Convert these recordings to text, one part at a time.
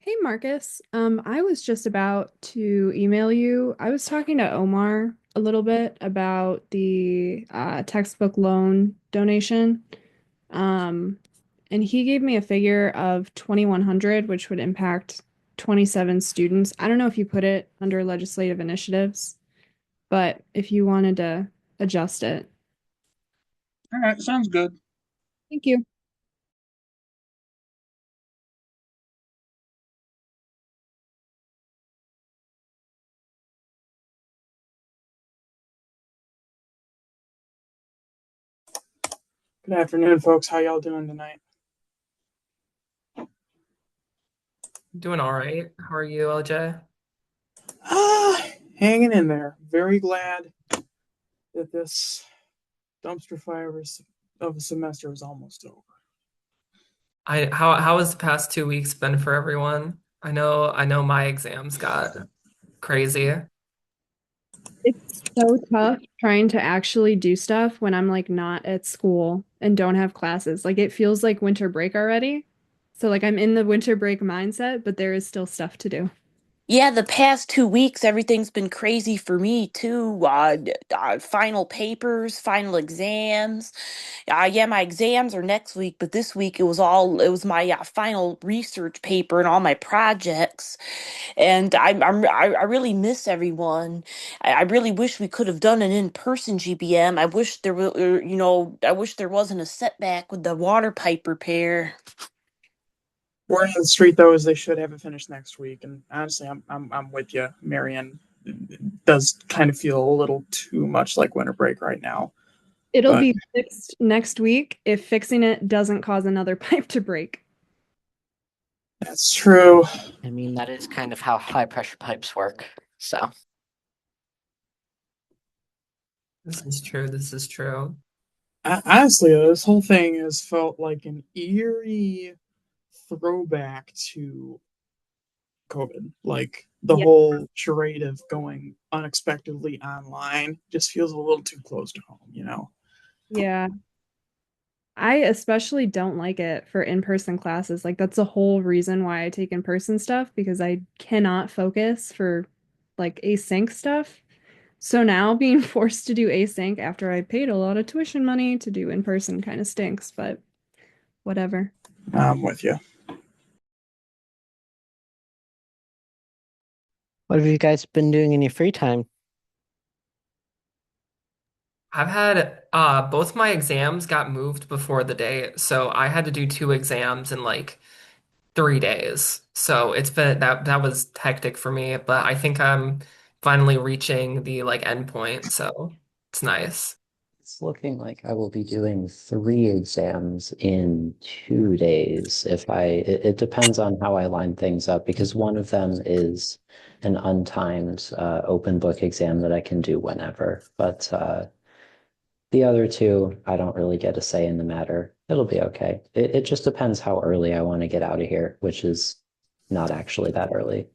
Hey Marcus, I was just about to email you. I was talking to Omar a little bit about the textbook loan donation, um, and he gave me a figure of 2,100, which would impact 27 students. I don't know if you put it under legislative initiatives, but if you wanted to adjust it. All right, sounds good. Thank you. Good afternoon, folks. How y'all doing tonight? Doing all right. How are you, LJ? Hanging in there. Very glad that this dumpster fire of a semester is almost over. How has the past 2 weeks been for everyone? I know my exams got crazy. It's so tough trying to actually do stuff when I'm like not at school and don't have classes. Like it feels like winter break already. So like I'm in the winter break mindset, but there is still stuff to do. Yeah, the past 2 weeks, everything's been crazy for me too. Final papers, final exams. Yeah, my exams are next week, but this week it was my final research paper and all my projects. And I really miss everyone. I really wish we could have done an in-person GBM. I wish there were, I wish there wasn't a setback with the water pipe repair. Word on the street, though, is they should have it finished next week. And honestly, I'm with you, Marion. It does kind of feel a little too much like winter break right now. It'll But be fixed next week if fixing it doesn't cause another pipe to break. that's true. I mean, that is kind of how high pressure pipes work. So, This is true. This is true. Honestly, this whole thing has felt like an eerie throwback to COVID. Like the Yeah. whole charade of going unexpectedly online just feels a little too close to home. Yeah. I especially don't like it for in-person classes. Like that's the whole reason why I take in-person stuff because I cannot focus for like async stuff. So now being forced to do async after I paid a lot of tuition money to do in person kind of stinks, but whatever. I'm with you. what have you guys been doing in your free time? I've had both my exams got moved before the date, so I had to do two exams in like 3 days. So it's been that was hectic for me, but I think I'm finally reaching the like end point, so it's nice. It's looking like I will be doing 3 exams in 2 days. It depends on how I line things up because one of them is an untimed open book exam that I can do whenever. But the other two, I don't really get a say in the matter. It'll be okay. It just depends how early I want to get out of here, which is not actually that early.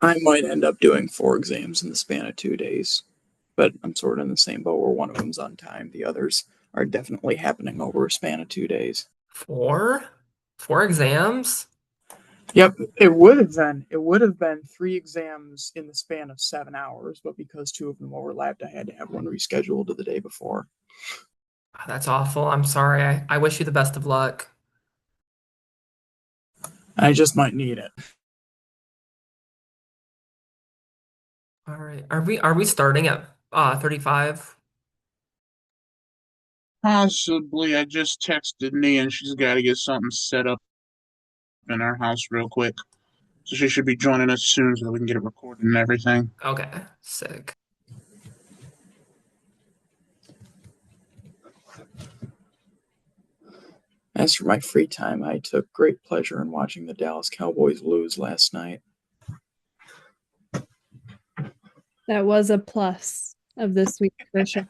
I might end up doing 4 exams in the span of 2 days, but I'm sort of in the same boat where one of them's on time. The others are definitely happening over a span of 2 days. Four? Four exams? Yep, it would have been 3 exams in the span of 7 hours, but because two of them overlapped, I had to have one rescheduled to the day before. That's awful. I'm sorry. I wish you the best of luck. I just might need it. All right. Are we starting at 35? Possibly. I just texted Nia and she's got to get something set up in our house real quick. So she should be joining us soon so that we can get it recorded and everything. Okay. Sick. As for my free time, I took great pleasure in watching the Dallas Cowboys lose last night. That was a plus of this week for sure.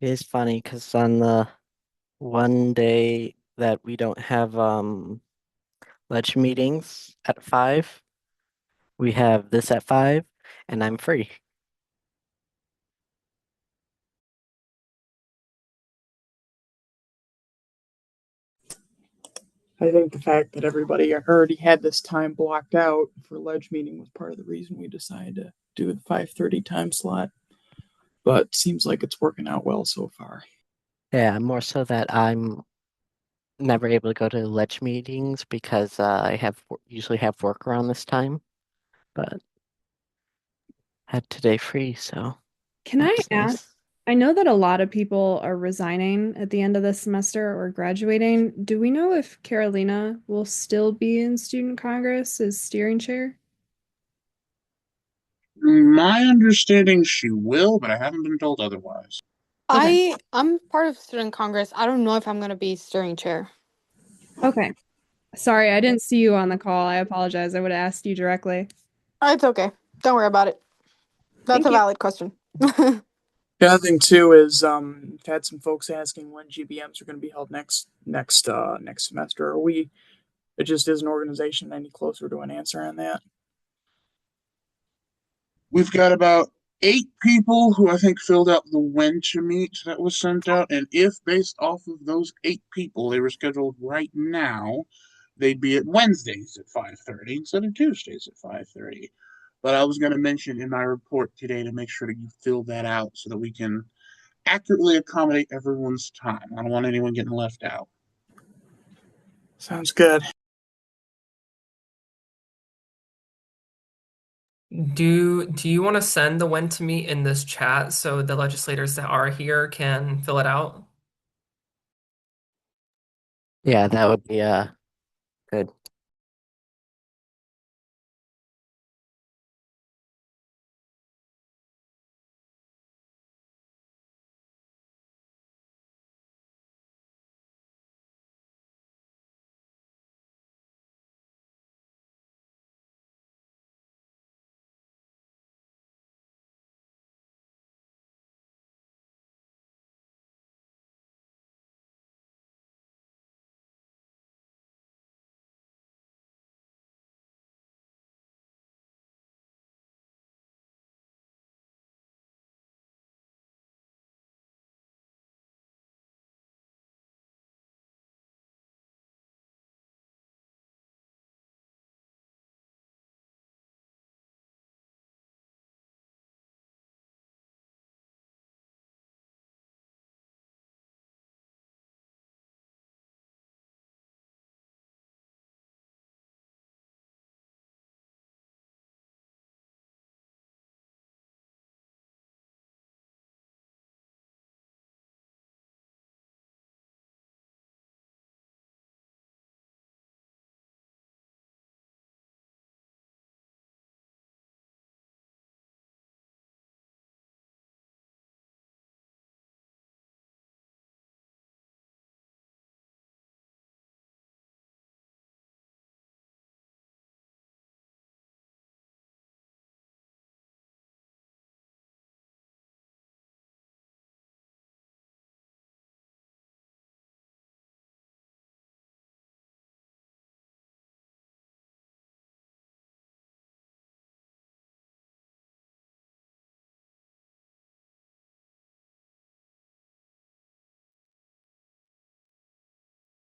It is funny because on the one day that we don't have ledge meetings at 5. We have this at 5, and I'm free. I think the fact that everybody already had this time blocked out for ledge meeting was part of the reason we decided to do the 5:30 time slot. But seems like it's working out well so far. Yeah, more so that I'm never able to go to ledge meetings because I usually have work around this time, but had today free, so Can I that's ask? nice. I know that a lot of people are resigning at the end of this semester or graduating. Do we know if Carolina will still be in Student Congress as steering chair? My understanding she will, but I haven't been told otherwise. Okay. I'm part of student congress. I don't know if I'm gonna be steering chair. Okay. Sorry, I didn't see you on the call. I apologize. I would have asked you directly. It's okay. Don't worry about it. That's Thank a you. valid question. The other thing too is I've had some folks asking when GBMs are going to be held next semester. Are we? It just is an organization any closer to an answer on that? We've got about 8 people who I think filled out the when to meet that was sent out, and if based off of those 8 people they were scheduled right now, they'd be at Wednesdays at 5:30 instead of Tuesdays at 5:30. But I was going to mention in my report today to make sure that you fill that out so that we can accurately accommodate everyone's time. I don't want anyone getting left out. Sounds good. Do you want to send the when to meet in this chat so the legislators that are here can fill it out? Yeah, that would be good.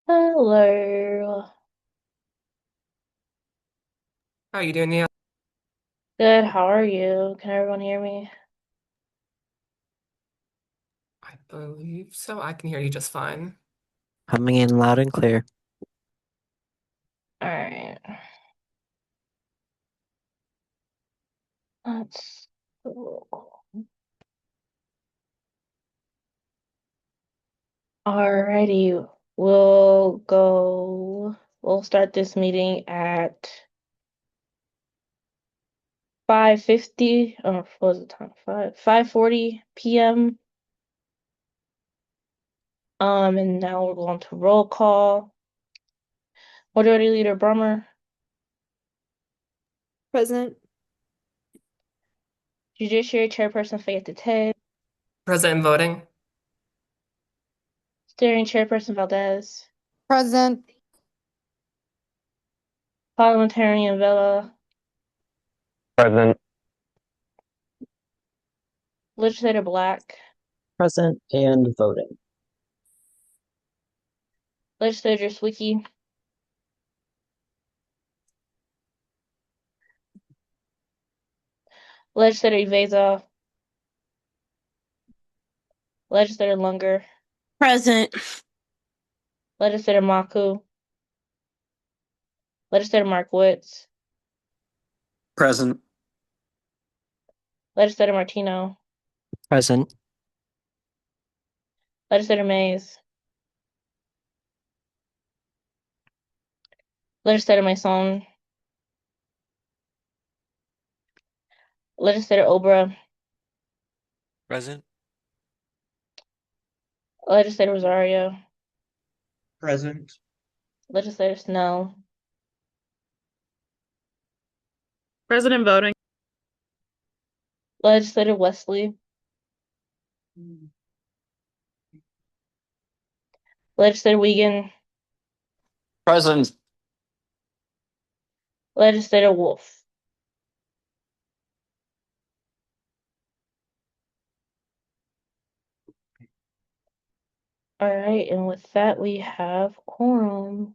Hello. How are you doing, Neil? Good, how are you? Can everyone hear me? I believe so. I can hear you just fine. Coming in loud and clear. Alright. Let's go. Alrighty, we'll start this meeting at 5:50, or what was the time? 5:40 p.m. And now we're going to roll call. Majority Leader Brummer, Present. Judiciary Chairperson Fayette, Present and voting. Steering Chairperson Valdez, Present. Parliamentarian Vela, Present. Legislator Black, Present and voting. Legislator Swicky, Legislator Iveza, Legislator Lunger, Present. Legislator Maku, Legislator Markowitz, Present. Legislator Martino, Present. Legislator Mays, Legislator Mason, Legislator Obra, Present. Legislator Rosario, Present. Legislator Snell, President voting. Legislator Wesley, Legislator Wiegand, Present. Legislator Wolf. All right, and with that, we have quorum.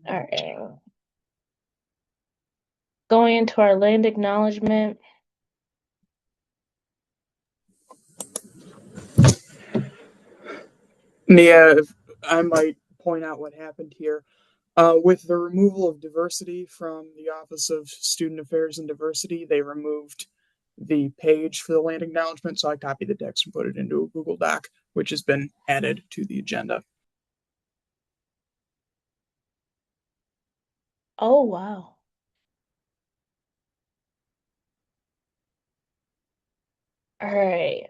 All right. Going into our land acknowledgement. Nia, if I might point out what happened here. With the removal of diversity from the Office of Student Affairs and Diversity, they removed the page for the land acknowledgement. So I copied the text and put it into a Google Doc, which has been added to the agenda. Oh, wow. All right.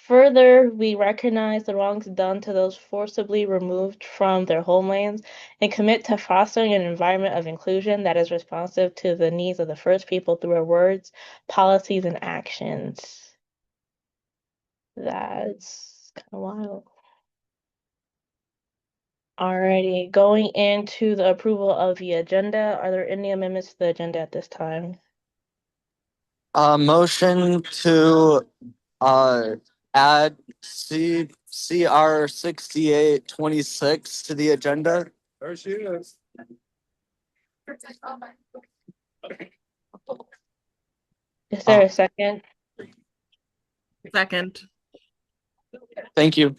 Further, we recognize the wrongs done to those forcibly removed from their homelands and commit to fostering an environment of inclusion that is responsive to the needs of the First People through our words, policies, and actions. That's kind of wild. Alrighty, going into the approval of the agenda, are there any amendments to the agenda at this time? Motion to add CR 6826 to the agenda. There she is. Is there a second? Second. Thank you.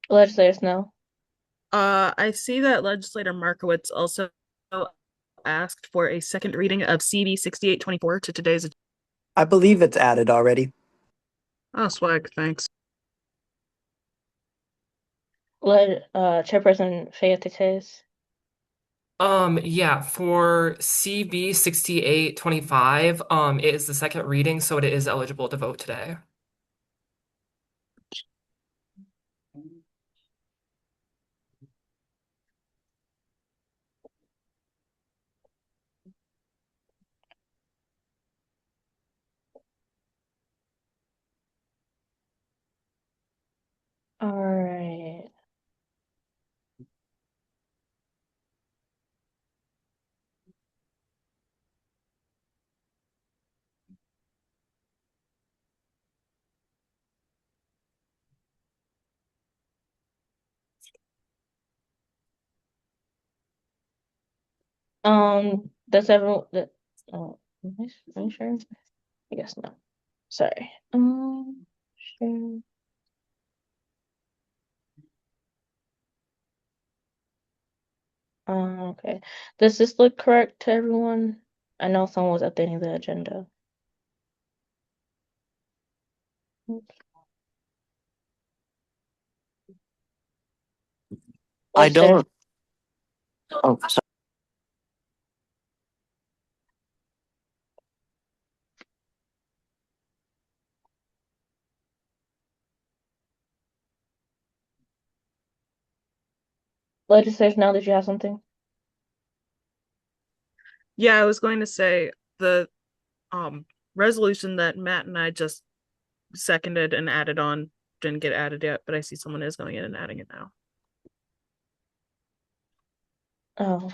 Legislators no. I see that Legislator Markowitz also asked for a second reading of CB 6824 to today's. I believe it's added already. Oh, swag, thanks. Chairperson Feyates. Yeah, for CB 6825, it is the second reading, so it is eligible to vote today. All right. Does everyone are you sure? I guess no. Sorry. Sure. Okay. Does this look correct to everyone? I know someone was updating the agenda. I don't. Oh, sorry. Legislators, now that you have something? Yeah, I was going to say the resolution that Matt and I just seconded and added on didn't get added yet, but I see someone is going in and adding it now. Oh.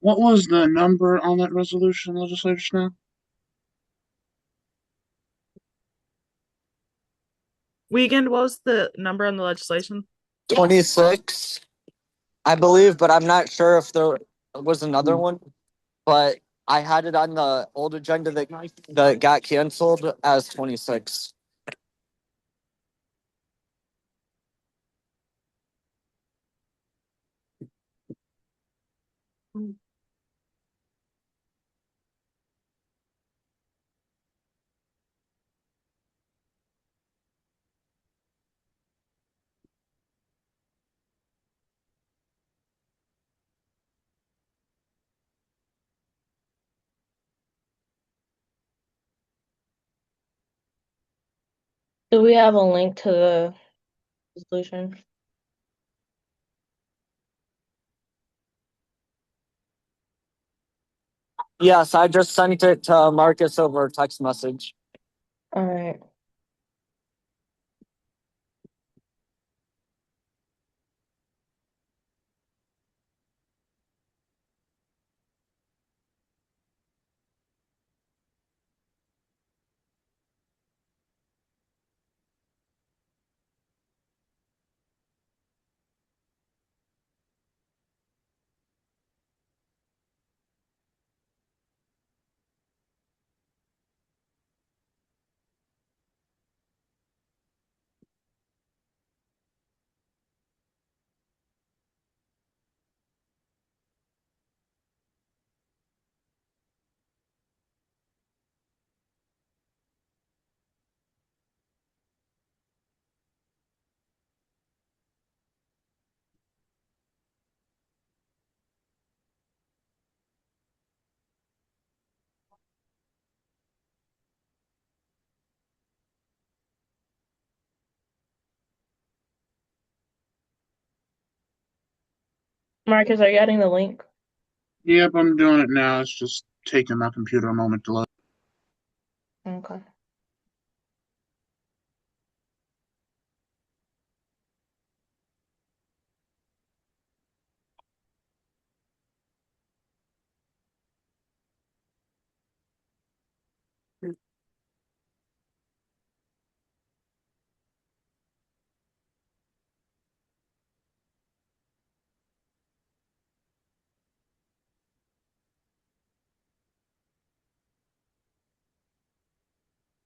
What was the number on that resolution, legislator Snell? Weekend, what was the number on the legislation? 26, I believe, but I'm not sure if there was another one. But I had it on the old agenda that got canceled as 26. Do we have a link to the resolution? Yes, I just sent it to Marcus over text message. All right. Marcus, are you adding the link? Yep, I'm doing it now. It's just taking my computer a moment to load. Okay.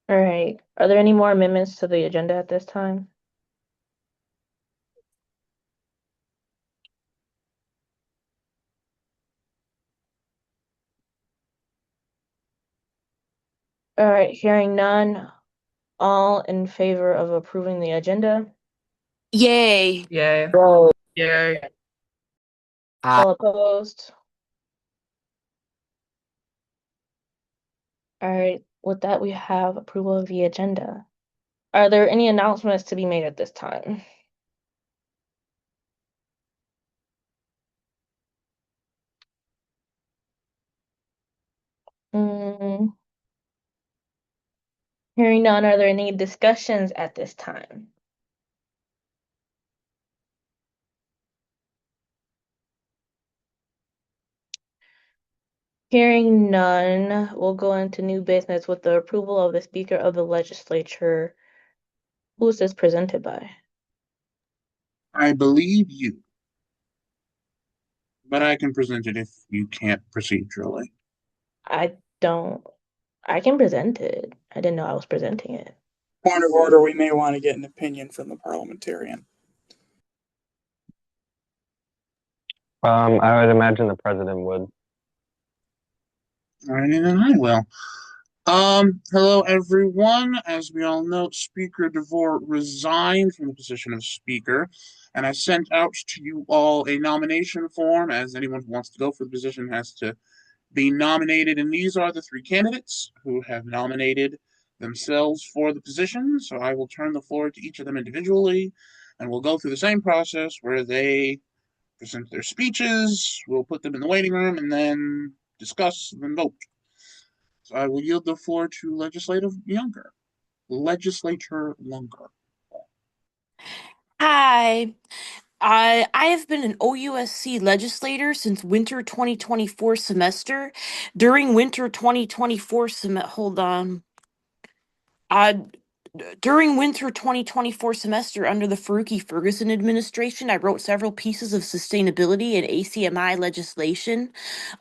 All right. Are there any more amendments to the agenda at this time? All right, hearing none. All in favor of approving the agenda? Yay. Yay. Yay. All opposed? All right, with that, we have approval of the agenda. Are there any announcements to be made at this time? Mm, hearing none, are there any discussions at this time? Hearing none, we'll go into new business with the approval of the Speaker of the Legislature. Who is this presented by? I believe you, but I can present it if you can't procedurally. I don't, I can present it. I didn't know I was presenting it. Point of order, we may want to get an opinion from the parliamentarian. I would imagine the president would. All right, and then I will. Hello everyone. As we all know, Speaker DeVore resigned from the position of Speaker And I sent out to you all a nomination form, as anyone who wants to go for the position has to be nominated. And these are the three candidates who have nominated themselves for the position. So I will turn the floor to each of them individually, and we'll go through the same process where they present their speeches. We'll put them in the waiting room and then discuss and vote. So I will yield the floor to Legislator Younger. Hi. I have been an OUSC legislator since winter 2024 semester. During winter 2024 hold on. Uh, During winter 2024 semester under the Faruqi Ferguson administration, I wrote several pieces of sustainability and ACMI legislation.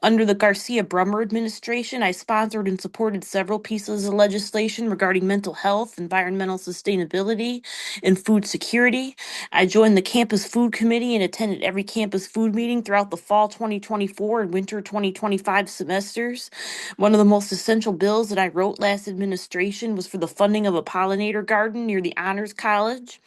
Under the Garcia Brummer administration, I sponsored and supported several pieces of legislation regarding mental health, environmental sustainability, and food security. I joined the campus food committee and attended every campus food meeting throughout the fall 2024 and winter 2025 semesters. One of the most essential bills that I wrote last administration was for the funding of a pollinator garden near the Honors College.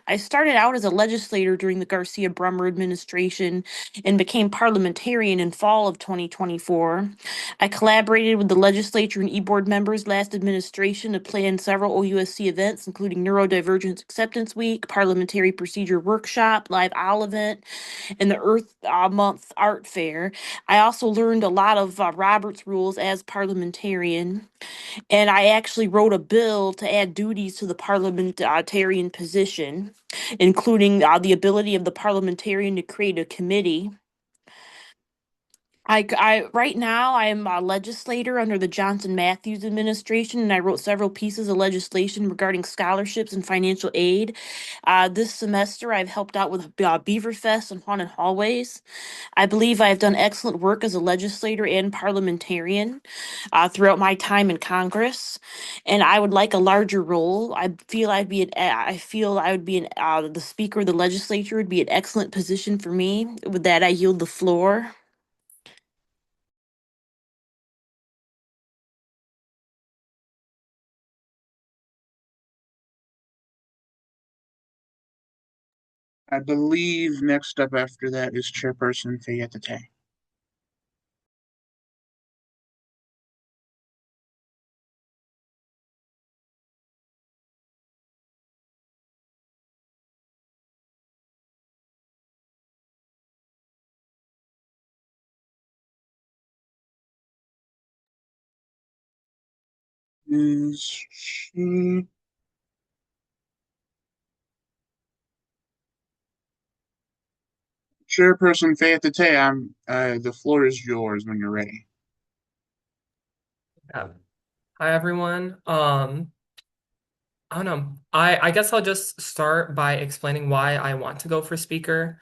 I started out as a legislator during the Garcia Brummer administration and became parliamentarian in fall of 2024. I collaborated with the legislature and e-board members last administration to plan several OUSC events, including Neurodivergence Acceptance Week, Parliamentary Procedure Workshop, Live Owl event, and the Earth Month Art Fair. I also learned a lot of Robert's rules as parliamentarian, and I actually wrote a bill to add duties to the parliamentarian position, including the ability of the parliamentarian to create a committee. Right now I am a legislator under the Johnson Matthews administration, and I wrote several pieces of legislation regarding scholarships and financial aid. This semester, I've helped out with Beaver Fest and Haunted Hallways. I believe I have done excellent work as a legislator and parliamentarian throughout my time in Congress, and I would like a larger role. I feel I would be the speaker of the legislature would be an excellent position for me. With that, I yield the floor. I believe next up after that is Chairperson Fayette. Is she? Chairperson Fayette, the floor is yours when you're ready. Yeah. Hi everyone. I don't know. I guess I'll just start by explaining why I want to go for speaker.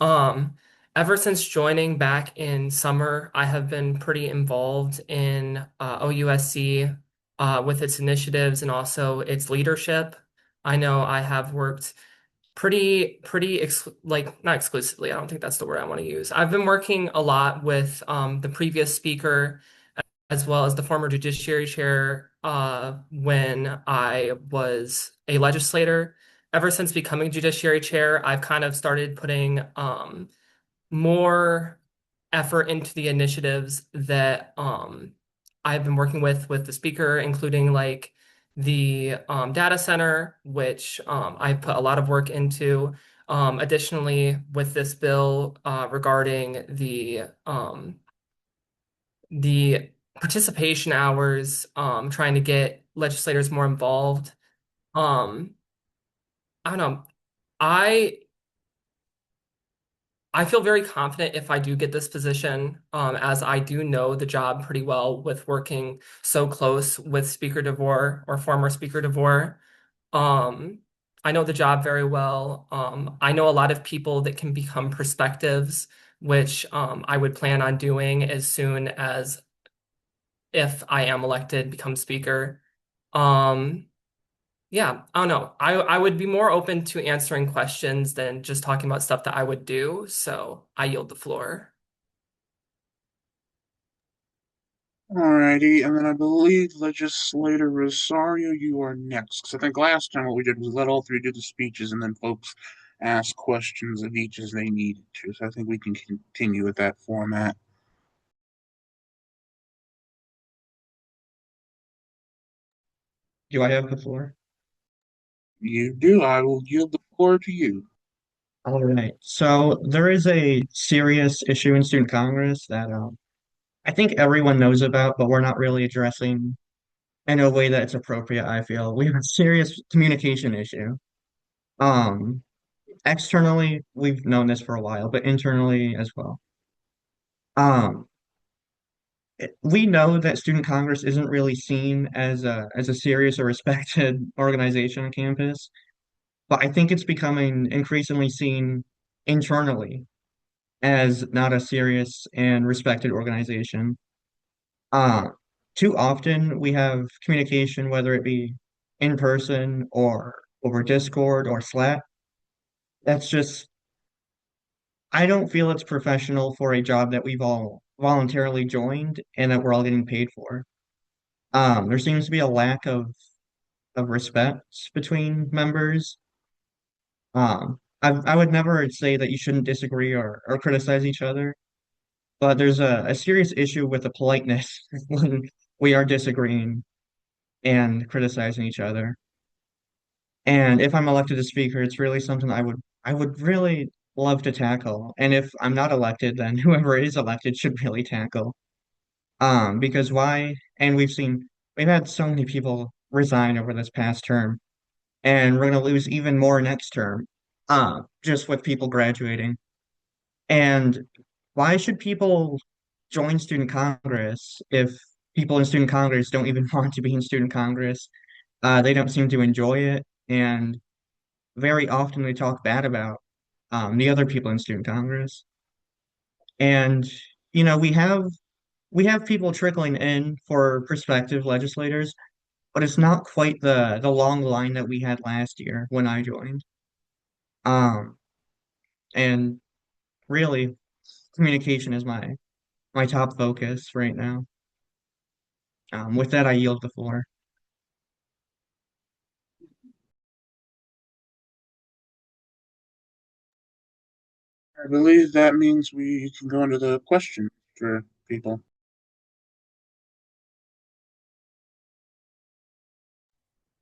Um, Ever since joining back in summer, I have been pretty involved in OUSC with its initiatives and also its leadership. I know I have worked pretty like not exclusively. I don't think that's the word I want to use. I've been working a lot with the previous speaker as well as the former judiciary chair when I was a legislator. Ever since becoming judiciary chair, I've kind of started putting more effort into the initiatives that I've been working with the speaker, including like the data center, which I put a lot of work into. Additionally, with this bill regarding the participation hours, trying to get legislators more involved. Um, I don't know. I I feel very confident if I do get this position, as I do know the job pretty well with working so close with Speaker DeVore or former Speaker DeVore. Um, I know the job very well. I know a lot of people that can become perspectives, which I would plan on doing as soon as if I am elected, become speaker. Um, yeah, I don't know. I would be more open to answering questions than just talking about stuff that I would do. So I yield the floor. Alrighty, and then I believe Legislator Rosario, you are next. 'Cause I think last time what we did was let all three do the speeches, and then folks ask questions of each as they needed to. So I think we can continue with that format. Do I have the floor? You do. I will yield the floor to you. All right. So there is a serious issue in student Congress that I think everyone knows about, but we're not really addressing in a way that it's appropriate, I feel. We have a serious communication issue. Um, Externally, we've known this for a while, but internally as well. Um, we know that Student Congress isn't really seen as a serious or respected organization on campus, but I think it's becoming increasingly seen internally as not a serious and respected organization. Uh, Too often we have communication, whether it be in person or over Discord or Slack. That's just, I don't feel it's professional for a job that we've all voluntarily joined and that we're all getting paid for. There seems to be a lack of respect between members. I would never say that you shouldn't disagree or criticize each other, but there's a serious issue with the politeness when we are disagreeing and criticizing each other. And if I'm elected as speaker, it's really something I would really love to tackle. And if I'm not elected, then whoever is elected should really tackle. Because why? And we've had so many people resign over this past term, and we're gonna lose even more next term, just with people graduating. And why should people join student congress if people in student congress don't even want to be in student congress? They don't seem to enjoy it, and very often they talk bad about the other people in student congress. And we have people trickling in for prospective legislators, but it's not quite the long line that we had last year when I joined. Um, and really, communication is my top focus right now. With that, I yield the floor. I believe that means we can go into the questions for people.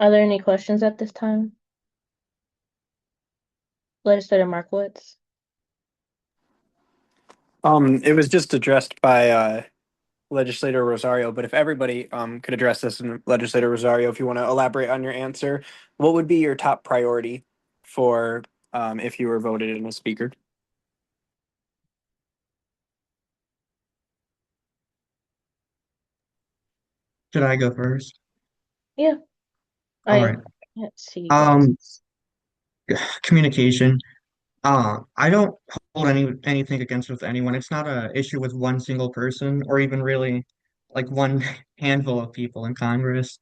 Are there any questions at this time? Legislator Markowitz. It was just addressed by Legislator Rosario, but if everybody could address this, and Legislator Rosario, if you want to elaborate on your answer, what would be your top priority for if you were voted in as speaker? Should I go first? Yeah. All right. Let's see. Um, Communication. I don't hold anything against with anyone. It's not a issue with one single person or even really like one handful of people in Congress.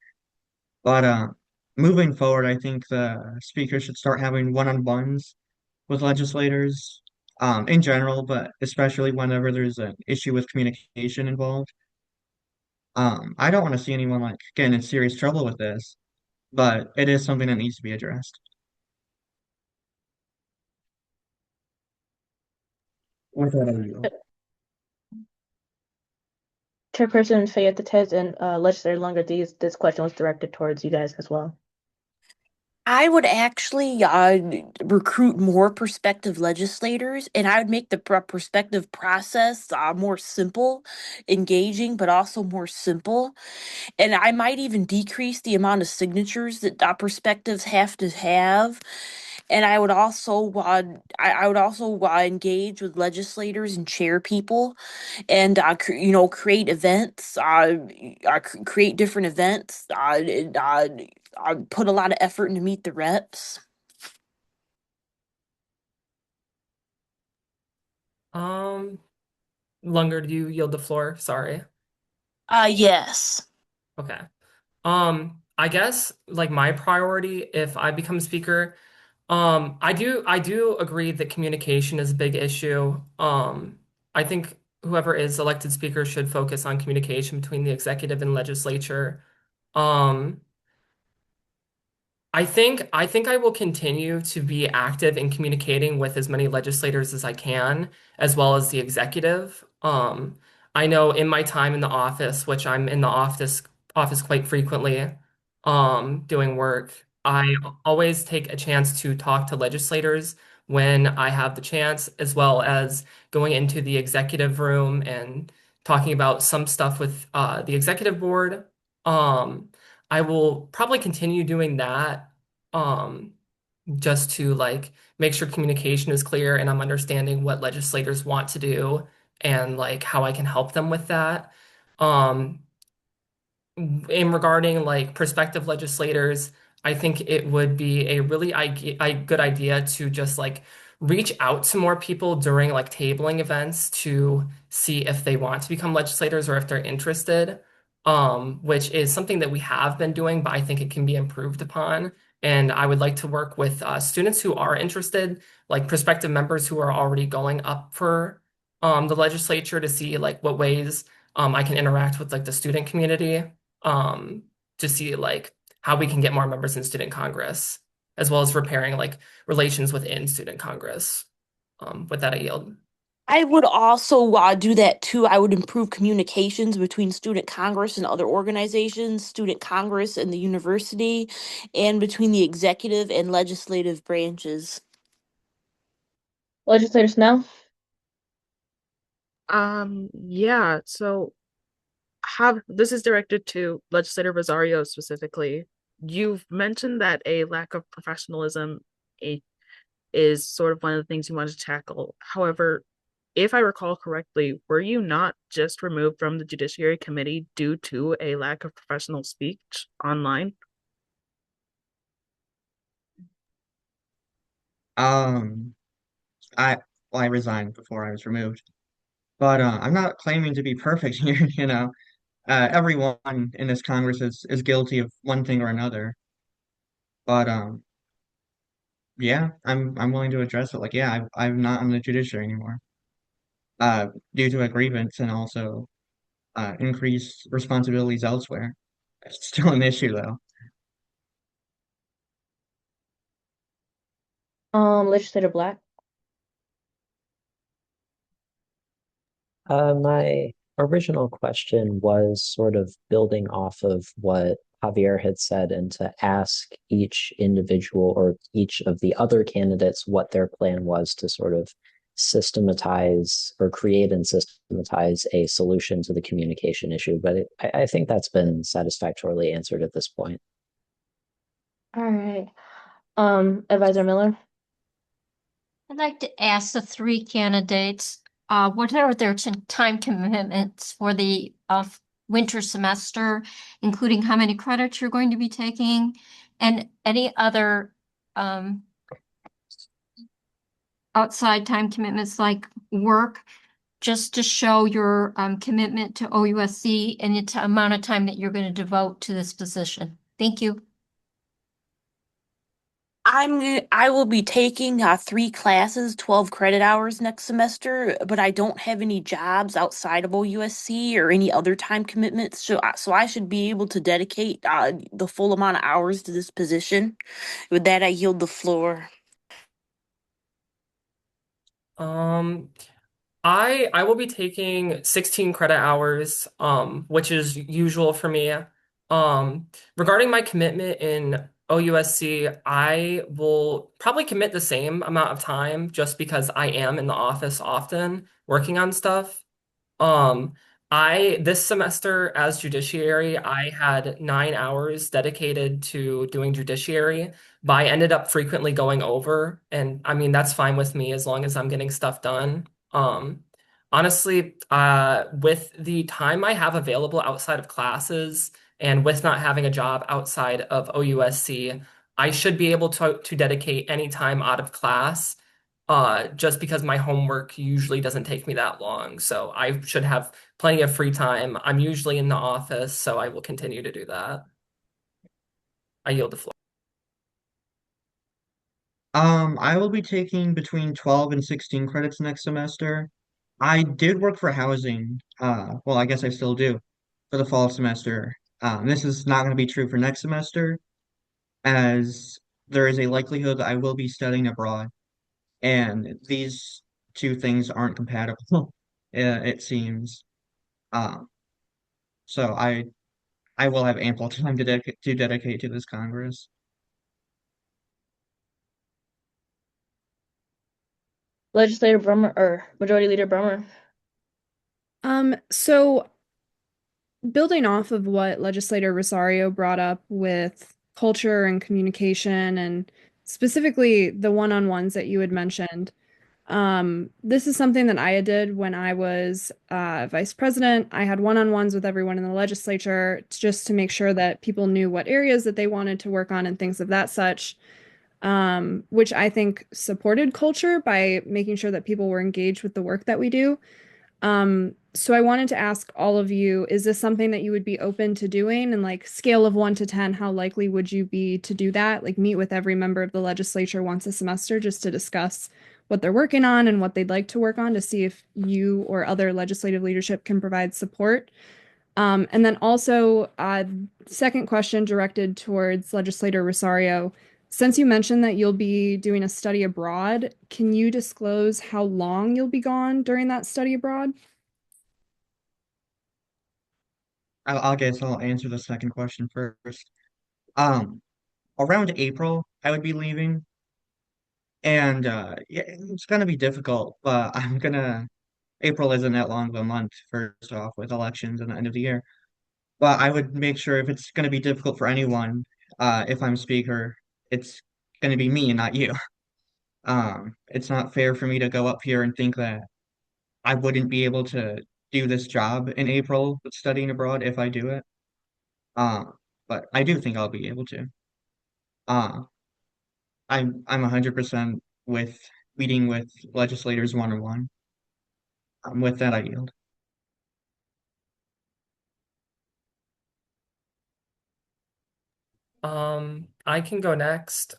But moving forward, I think the speaker should start having one-on-ones with legislators, in general, but especially whenever there's an issue with communication involved. I don't want to see anyone like getting in serious trouble with this, but it is something that needs to be addressed. With that, I yield. Chairperson Fayette and Legislator Lunger, this question was directed towards you guys as well. I would actually recruit more prospective legislators, and I would make the prospective process more simple, engaging, but also more simple. And I might even decrease the amount of signatures that prospectives have to have. And I would also engage with legislators and chair people, and create events, create different events. I put a lot of effort into meet the reps. Um, Lunger, do you yield the floor? Sorry. Yes. Okay. I guess like my priority if I become speaker, I do agree that communication is a big issue. I think whoever is elected speaker should focus on communication between the executive and legislature. Um, I think I will continue to be active in communicating with as many legislators as I can, as well as the executive. I know in my time in the office, which I'm in the office quite frequently, doing work, I always take a chance to talk to legislators when I have the chance, as well as going into the executive room and talking about some stuff with the executive board. Um, I will probably continue doing that, um, just to like make sure communication is clear and I'm understanding what legislators want to do and like how I can help them with that. Um, in regarding like prospective legislators, I think it would be a really good idea to just like reach out to more people during like tabling events to see if they want to become legislators or if they're interested, which is something that we have been doing, but I think it can be improved upon. And I would like to work with students who are interested, like prospective members who are already going up for the legislature to see like what ways I can interact with like the student community, um, to see like how we can get more members in student congress, as well as repairing like relations within student congress. With that, I yield. I would also do that too. I would improve communications between Student Congress and other organizations, Student Congress and the university, and between the executive and legislative branches. Legislators now. Yeah, so have this is directed to Legislator Rosario specifically. You've mentioned that a lack of professionalism a- is sort of one of the things you want to tackle. However, if I recall correctly, were you not just removed from the Judiciary Committee due to a lack of professional speech online? Um, I well, I resigned before I was removed, but I'm not claiming to be perfect here. Everyone in this Congress is guilty of one thing or another. But yeah, I'm willing to address it. Like, yeah, I'm not on the judiciary anymore. Due to a grievance and also increased responsibilities elsewhere. It's still an issue though. Legislator Black. My original question was sort of building off of what Javier had said and to ask each individual or each of the other candidates what their plan was to sort of systematize or create and systematize a solution to the communication issue. But I think that's been satisfactorily answered at this point. All right. Advisor Miller. I'd like to ask the three candidates, what are their time commitments for the winter semester, including how many credits you're going to be taking, and any other outside time commitments like work, just to show your commitment to OUSC and the amount of time that you're going to devote to this position. Thank you. I will be taking 3 classes, 12 credit hours next semester, but I don't have any jobs outside of OUSC or any other time commitments. So I should be able to dedicate the full amount of hours to this position. With that, I yield the floor. Um, I will be taking 16 credit hours, which is usual for me. Regarding my commitment in OUSC, I will probably commit the same amount of time just because I am in the office often working on stuff. Um, I this semester as judiciary, I had 9 hours dedicated to doing judiciary, but I ended up frequently going over, and I mean that's fine with me as long as I'm getting stuff done. Honestly, with the time I have available outside of classes and with not having a job outside of OUSC, I should be able to dedicate any time out of class, just because my homework usually doesn't take me that long. So I should have plenty of free time. I'm usually in the office, so I will continue to do that. I yield the floor. I will be taking between 12 and 16 credits next semester. I did work for housing. Well, I guess I still do for the fall semester. This is not going to be true for next semester. as there is a likelihood that I will be studying abroad, and these two things aren't compatible, it seems. Um, so I will have ample time to dedicate to this Congress. Legislator Brummer or Majority Leader Brummer. So building off of what Legislator Rosario brought up with culture and communication, and specifically the one-on-ones that you had mentioned, this is something that I did when I was vice president. I had one-on-ones with everyone in the legislature just to make sure that people knew what areas that they wanted to work on and things of that such, which I think supported culture by making sure that people were engaged with the work that we do. So I wanted to ask all of you, is this something that you would be open to doing? And like scale of 1 to 10, how likely would you be to do that? Like meet with every member of the legislature once a semester just to discuss what they're working on and what they'd like to work on to see if you or other legislative leadership can provide support. And then also, second question directed towards Legislator Rosario. Since you mentioned that you'll be doing a study abroad, can you disclose how long you'll be gone during that study abroad? I guess I'll answer the second question first. Um, Around April, I would be leaving, and yeah, it's gonna be difficult, but April isn't that long of a month, first off, with elections and the end of the year. But I would make sure if it's gonna be difficult for anyone, if I'm speaker, it's gonna be me and not you. It's not fair for me to go up here and think that I wouldn't be able to do this job in April with studying abroad if I do it. Uh, but I do think I'll be able to. Uh, I'm 100% with meeting with legislators one-on-one. With that, I yield. I can go next.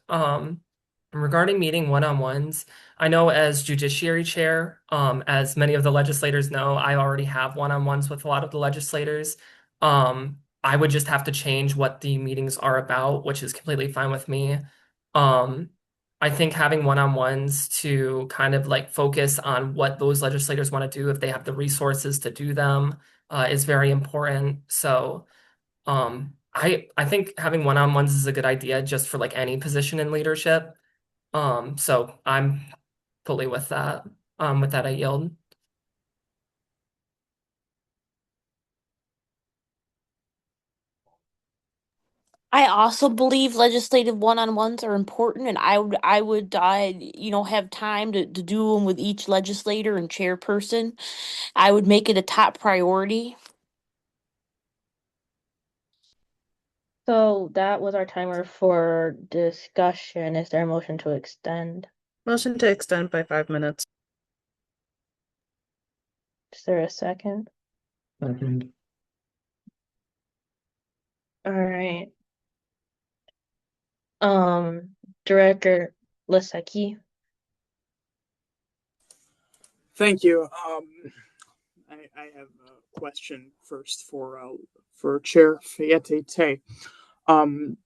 Regarding meeting one-on-ones, I know as judiciary chair, as many of the legislators know, I already have one-on-ones with a lot of the legislators. I would just have to change what the meetings are about, which is completely fine with me. Um, I think having one-on-ones to kind of like focus on what those legislators want to do, if they have the resources to do them, is very important. So. I think having one-on-ones is a good idea just for like any position in leadership. So I'm fully with that. With that, I yield. I also believe legislative one-on-ones are important, and I would have time to do them with each legislator and chairperson. I would make it a top priority. So that was our timer for discussion. Is there a motion to extend? Motion to extend by 5 minutes. Is there a second? Second. All right. Director Laseki. Thank you. I have a question first for Chair Fayette. Um,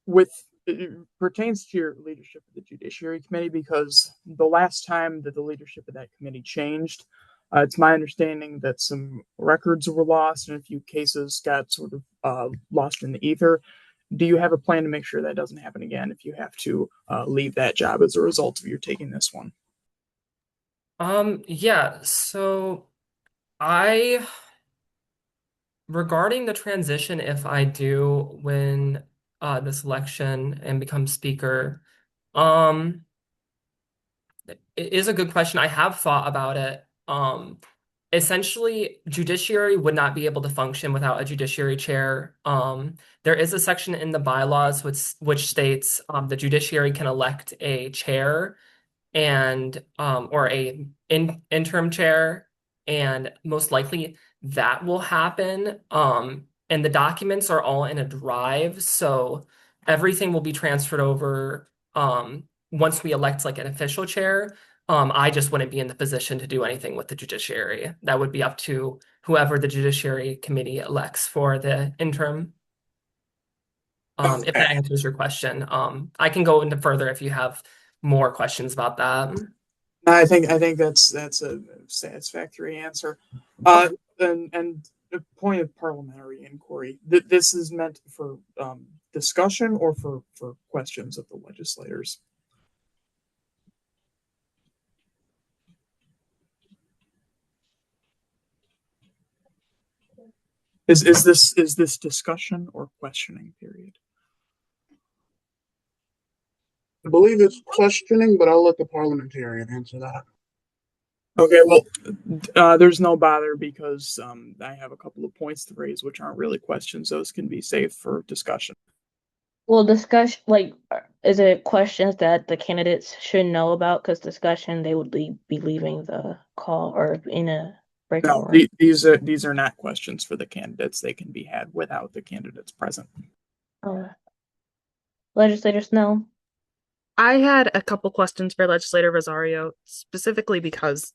with it pertains to your leadership of the Judiciary Committee, because the last time that the leadership of that committee changed, it's my understanding that some records were lost and a few cases got sort of lost in the ether. Do you have a plan to make sure that doesn't happen again if you have to leave that job as a result of your taking this one? Yeah, so I regarding the transition, if I do win this election and become speaker, um, it is a good question. I have thought about it. Essentially, judiciary would not be able to function without a judiciary chair. There is a section in the bylaws which states the judiciary can elect a chair and or a interim chair, and most likely that will happen. And the documents are all in a drive, so everything will be transferred over once we elect like an official chair. I just wouldn't be in the position to do anything with the judiciary. That would be up to whoever the judiciary committee elects for the interim. if that answers your question. I can go into further if you have more questions about that. I think that's a satisfactory answer. And a point of parliamentary inquiry. This is meant for discussion or for questions of the legislators. Is this discussion or questioning period? I believe it's questioning, but I'll let the parliamentarian answer that. Okay, well, there's no bother because I have a couple of points to raise, which aren't really questions. Those can be saved for discussion. Well, discussion, like, is it questions that the candidates should know about? Because discussion, they would be leaving the call or in a breakout No, room. these are not questions for the candidates. They can be had without the candidates present. Legislator Snell. I had a couple questions for Legislator Rosario, specifically because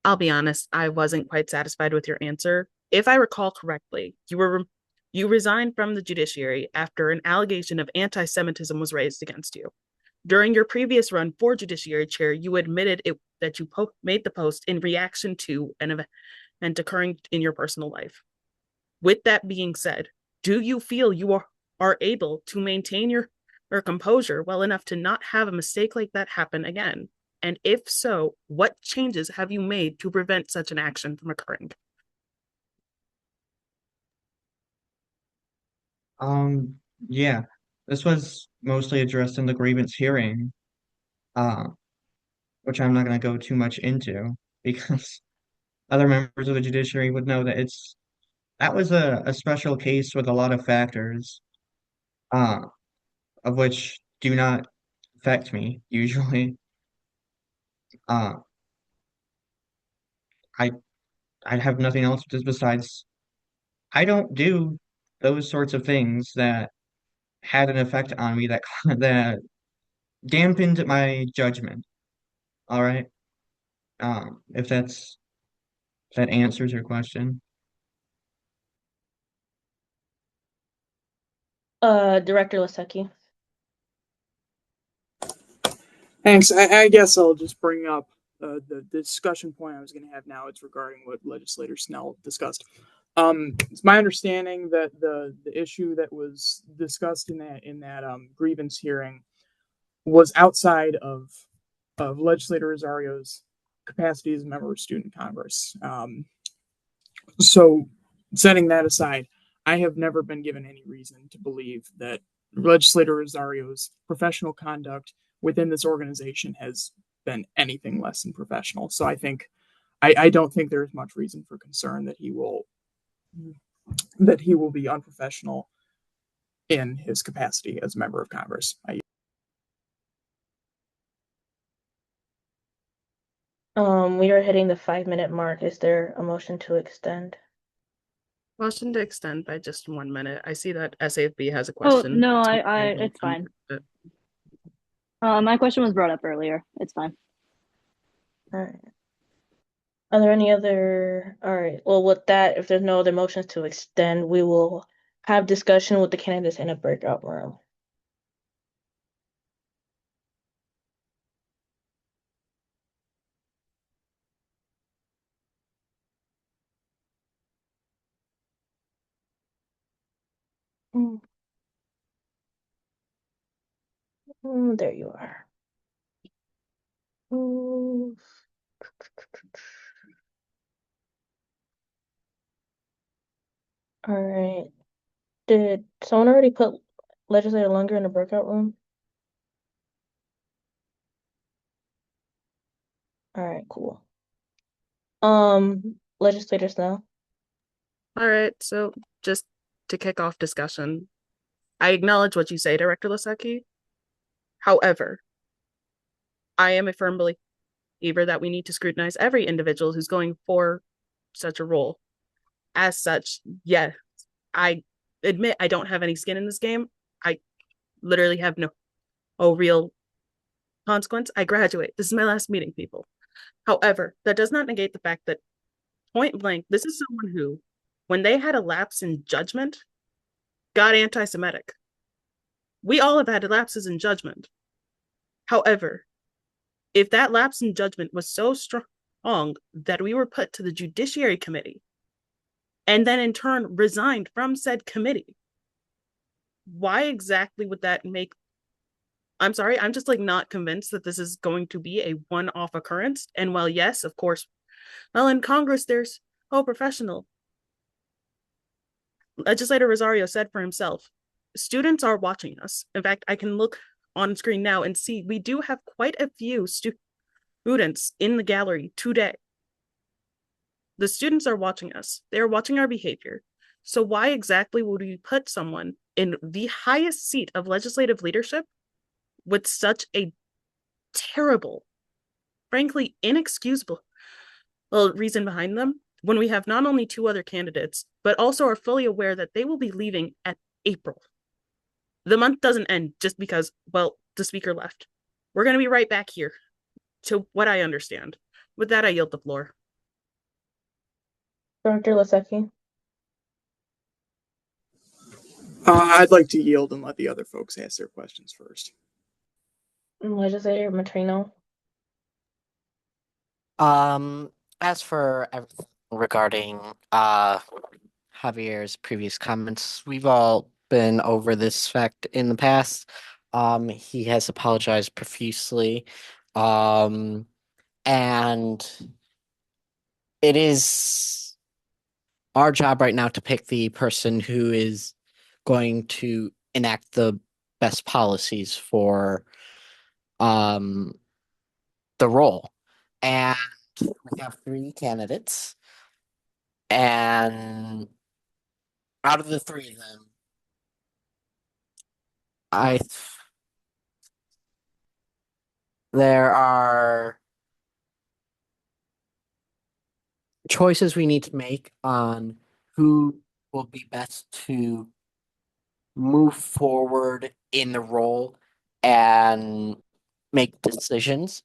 I'll be honest, I wasn't quite satisfied with your answer. If I recall correctly, you resigned from the judiciary after an allegation of anti-Semitism was raised against you. During your previous run for judiciary chair, you admitted that you made the post in reaction to an event occurring in your personal life. With that being said, do you feel you are able to maintain your composure well enough to not have a mistake like that happen again? And if so, what changes have you made to prevent such an action from occurring? Yeah, this was mostly addressed in the grievance hearing, uh, which I'm not going to go too much into because other members of the judiciary would know that that was a special case with a lot of factors, uh, of which do not affect me usually. Uh, I I have nothing else besides I don't do those sorts of things that had an effect on me that that dampened my judgment. All right. If that answers your question. Director Lasecki. Thanks. I guess I'll just bring up the discussion point I was going to have now. It's regarding what Legislator Snell discussed. It's my understanding that the issue that was discussed in that grievance hearing was outside of Legislator Rosario's capacity as a member of Student Congress. So, setting that aside, I have never been given any reason to believe that Legislator Rosario's professional conduct within this organization has been anything less than professional. So I don't think there's much reason for concern that he will be unprofessional in his capacity as a member of Congress. We are hitting the 5-minute mark. Is there a motion to extend? Motion to extend by just 1 minute. I see that SAFB has a Oh, question. no, So it's fine. My question was brought up earlier. It's fine. All right. Are there any other? All right. Well, with that, if there's no other motions to extend, we will have discussion with the candidates in a breakout room. There you are. All right. Did someone already put Legislator Lunger in the breakout room? All right, cool. Legislators now. All right, so just to kick off discussion, I acknowledge what you say, Director Lasecki. However, I am a firm believer that we need to scrutinize every individual who's going for such a role. As such, yes, I admit I don't have any skin in this game. I literally have no real consequence. I graduate. This is my last meeting, people. However, that does not negate the fact that point blank, this is someone who when they had a lapse in judgment, got anti-Semitic. We all have had lapses in judgment. However, if that lapse in judgment was so strong that we were put to the Judiciary Committee and then in turn resigned from said committee, why exactly would that make? I'm sorry, I'm just like not convinced that this is going to be a one-off occurrence. And while yes, of course, well, in Congress there's professional. Legislator Rosario said for himself, students are watching us. In fact, I can look on screen now and see we do have quite a few students in the gallery today. The students are watching us. They are watching our behavior. So why exactly would we put someone in the highest seat of legislative leadership with such a terrible, frankly inexcusable reason behind them when we have not only two other candidates, but also are fully aware that they will be leaving at April? The month doesn't end just because, well, the speaker left. We're going to be right back here, to what I understand. With that, I yield the floor. Dr. Lasecki. I'd like to yield and let the other folks ask their questions first. Legislator Matrino. As for everything regarding Javier's previous comments, we've all been over this fact in the past. He has apologized profusely. And it is our job right now to pick the person who is going to enact the best policies for the role. And we have three candidates. And out of the three of them, there are choices we need to make on who will be best to move forward in the role and make decisions.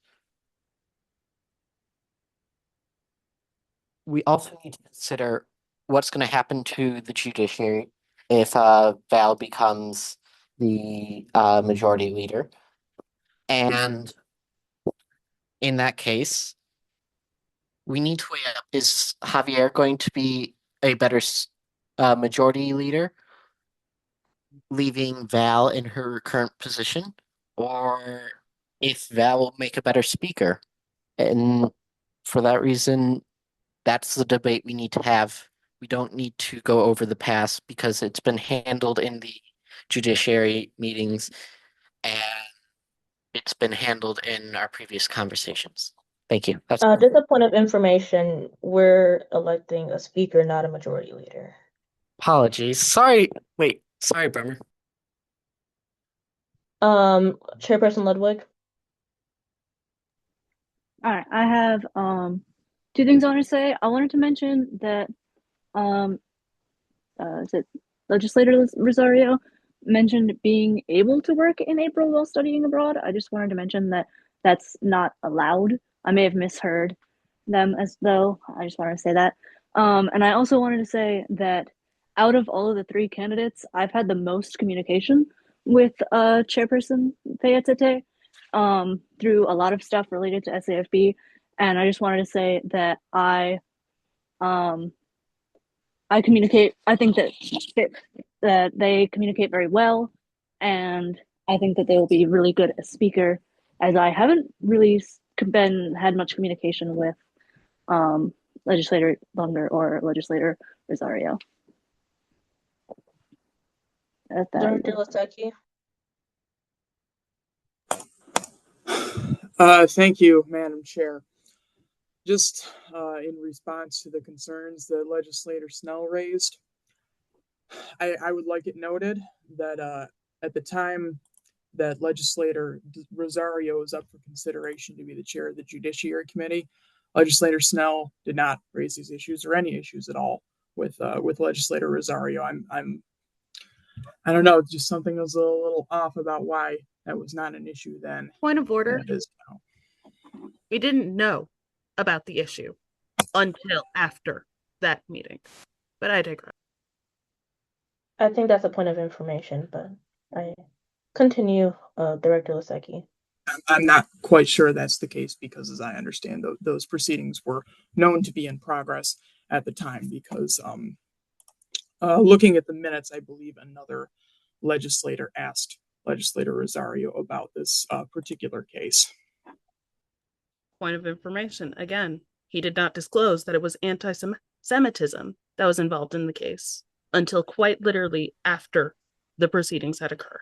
We also need to consider what's going to happen to the judiciary if Val becomes the majority leader. And in that case, we need to weigh up, is Javier going to be a better majority leader, leaving Val in her current position, or if Val will make a better speaker? And for that reason, that's the debate we need to have. We don't need to go over the past because it's been handled in the judiciary meetings and it's been handled in our previous conversations. Thank you. That's Just a point of information, we're electing a speaker, not a majority leader. apologies. Sorry. Wait. Sorry, Bremer. Chairperson Ludwig. All right, I have two things I want to say. I wanted to mention that is it Legislator Rosario mentioned being able to work in April while studying abroad. I just wanted to mention that that's not allowed. I may have misheard them as though. I just wanted to say that. And I also wanted to say that out of all of the three candidates, I've had the most communication with Chairperson Fayetete through a lot of stuff related to SAFB. And I just wanted to say that I communicate. I think that they communicate very well, and I think that they will be really good as speaker. As I haven't really had much communication with Legislator Lunger or Legislator Rosario. Dr. Lasecki. Thank you, Madam Chair. Just in response to the concerns that Legislator Snell raised, I would like it noted that at the time that Legislator Rosario was up for consideration to be the chair of the Judiciary Committee, Legislator Snell did not raise these issues or any issues at all with Legislator Rosario. I don't know, just something was a little off about why that was not an issue then. Point of order. It is now. We didn't know about the issue until after that meeting. but I digress. I think that's a point of information, but I continue, Director Lasecki. I'm not quite sure that's the case because, as I understand, those proceedings were known to be in progress at the time. Because looking at the minutes, I believe another legislator asked Legislator Rosario about this particular case. Point of information again, he did not disclose that it was anti-Semitism that was involved in the case until quite literally after the proceedings had occurred.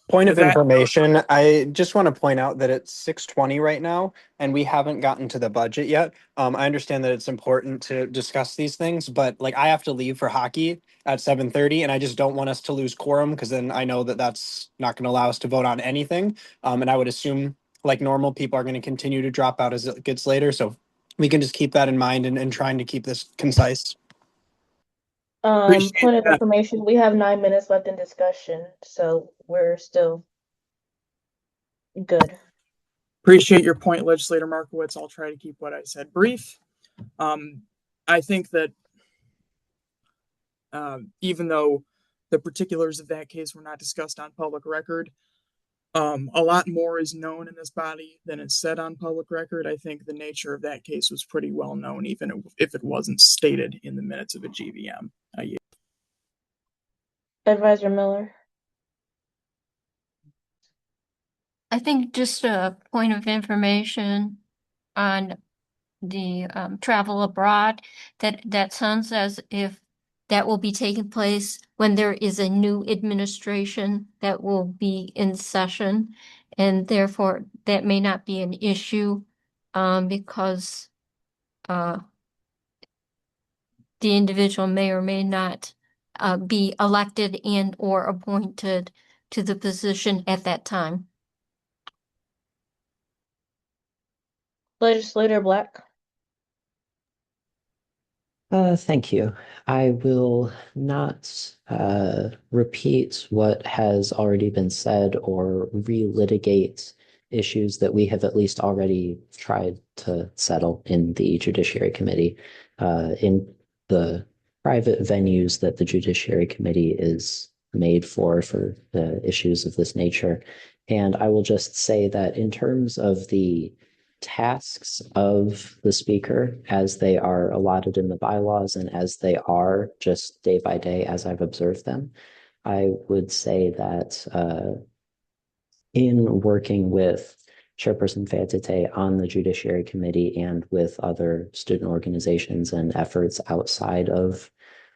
Point of information, I just want to point out that it's 6:20 right now, and we haven't gotten to the budget yet. I understand that it's important to discuss these things, but like I have to leave for hockey at 7:30, and I just don't want us to lose quorum because then I know that that's not going to allow us to vote on anything. And I would assume, like normal, people are going to continue to drop out as it gets later. So we can just keep that in mind and trying to keep this concise. Point of information, we have 9 minutes left in discussion, so we're still good. Appreciate your point, Legislator Markowitz. I'll try to keep what I said brief. I think that even though the particulars of that case were not discussed on public record, a lot more is known in this body than is said on public record. I think the nature of that case was pretty well known, even if it wasn't stated in the minutes of a GVM. Advisor Miller. I think just a point of information on the travel abroad, that sounds as if that will be taking place when there is a new administration that will be in session, and therefore that may not be an issue because the individual may or may not be elected and or appointed to the position at that time. Legislator Black. Thank you. I will not repeat what has already been said or relitigate issues that we have at least already tried to settle in the Judiciary Committee, in the private venues that the Judiciary Committee is made for the issues of this nature. And I will just say that in terms of the tasks of the speaker as they are allotted in the bylaws and as they are just day by day as I've observed them, I would say that in working with Chairperson Fayetete on the Judiciary Committee and with other student organizations and efforts outside of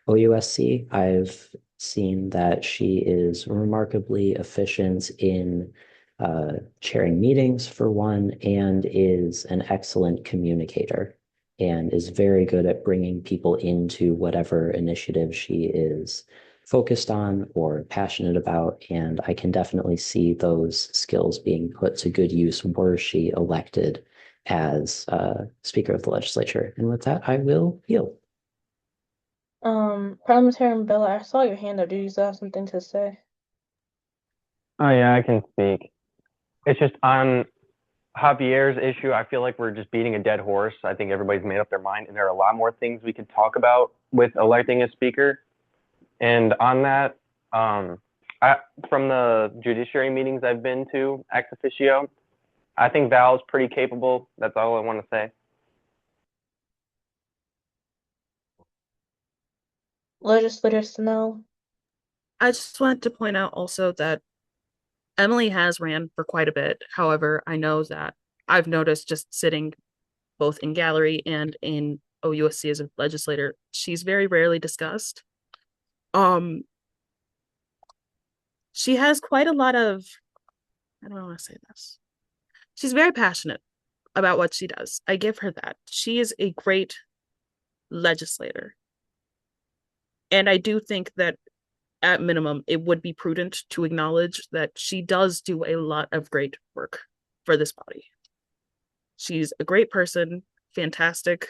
OUSC, I've seen that she is remarkably efficient in chairing meetings for one, and is an excellent communicator and is very good at bringing people into whatever initiative she is focused on or passionate about. And I can definitely see those skills being put to good use were she elected as Speaker of the Legislature. And with that, I will yield. Parliamentarian Bella, I saw your hand up. Do you still have something to say? Oh yeah, I can speak. It's just on Javier's issue, I feel like we're just beating a dead horse. I think everybody's made up their mind, and there are a lot more things we could talk about with electing a speaker. And on that, from the judiciary meetings I've been to, ex officio, I think Val's pretty capable. That's all I want to say. Legislator Snell. I just wanted to point out also that Emily has ran for quite a bit. However, I know that I've noticed just sitting both in gallery and in OUSC as a legislator, she's very rarely discussed. She has quite a lot of, I don't want to say this. She's very passionate about what she does. I give her that. She is a great legislator. And I do think that at minimum, it would be prudent to acknowledge that she does do a lot of great work for this body. She's a great person, fantastic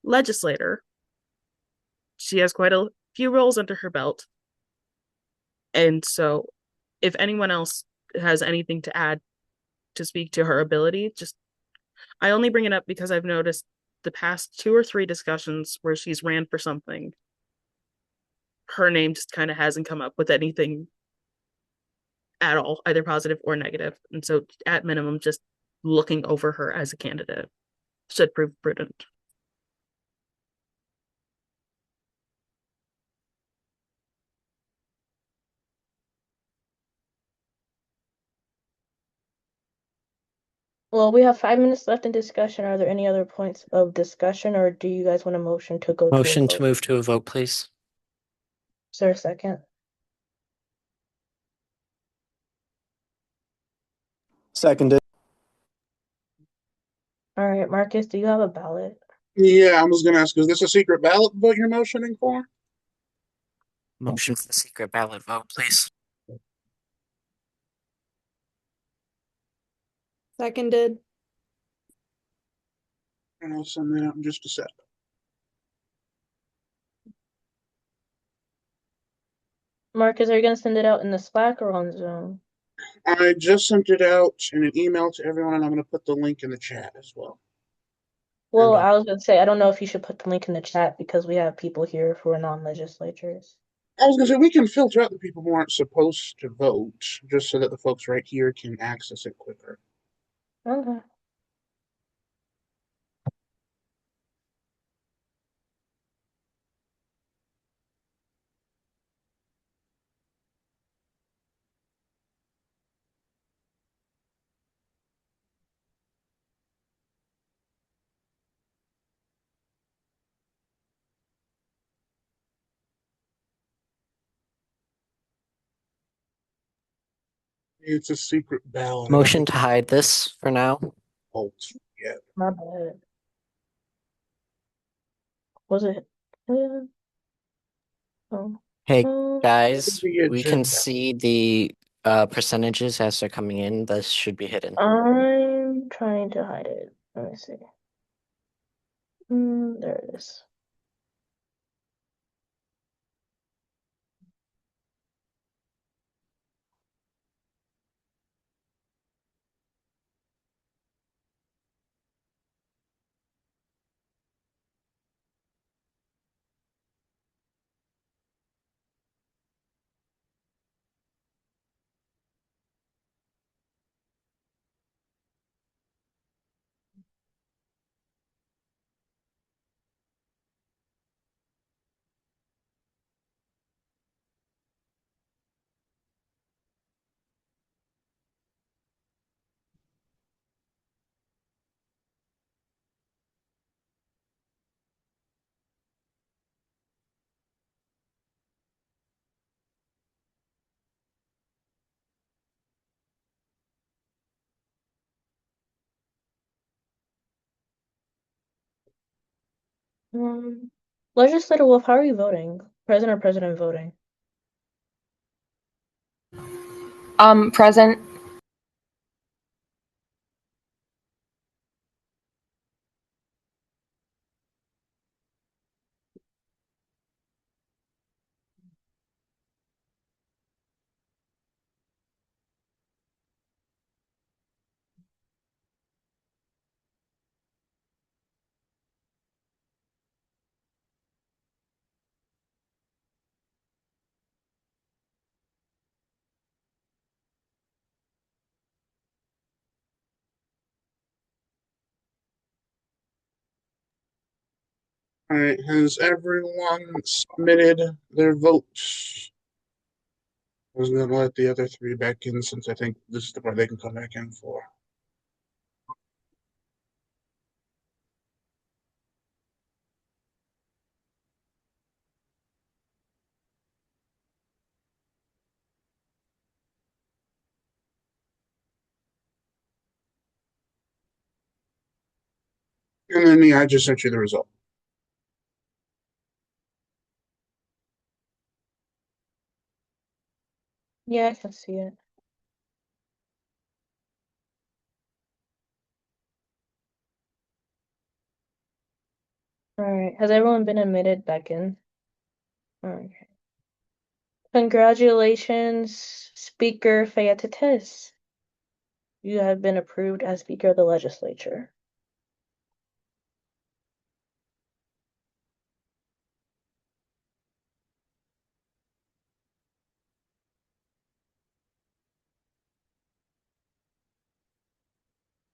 legislator. She has quite a few roles under her belt. And so if anyone else has anything to add to speak to her ability, just I only bring it up because I've noticed the past 2 or 3 discussions where she's ran for something, her name just kind of hasn't come up with anything at all, either positive or negative. And so, at minimum, just looking over her as a candidate should prove prudent. Well, we have 5 minutes left in discussion. Are there any other points of discussion, or do you guys want a motion to go to a Motion to vote? move to a vote, please. Is there a second? Seconded. All right, Marcus, do you have a ballot? Yeah, I was going to ask, is this a secret ballot vote you're motioning for? Motion for the secret ballot vote, please. Seconded. And I'll send that out in just a sec. Marcus, are you going to send it out in the Slack or on Zoom? I just sent it out in an email to everyone, and I'm going to put the link in the chat as well. Well, I was going to say, I don't know if you should put the link in the chat because we have people here who are non-legislatures. I was going to say, we can filter out the people who aren't supposed to vote, just so that the folks right here can access it quicker. Okay. It's a secret ballot. Motion to hide this for now. Yeah. My bad. Was it? Oh. Hey, guys, the we can agenda. see the percentages as they're coming in. This should be hidden. I'm trying to hide it. Let me see. There it is. Legislator Wolf, how are you voting? President or president voting? Present. All right, has everyone submitted their votes? I was going to let the other three back in since I think this is the part they can come back in for. And then, yeah, I just sent you the result. Yeah, I can see it. All right. Has everyone been admitted back in? All right. Congratulations, Speaker Fayettez. You have been approved as Speaker of the Legislature.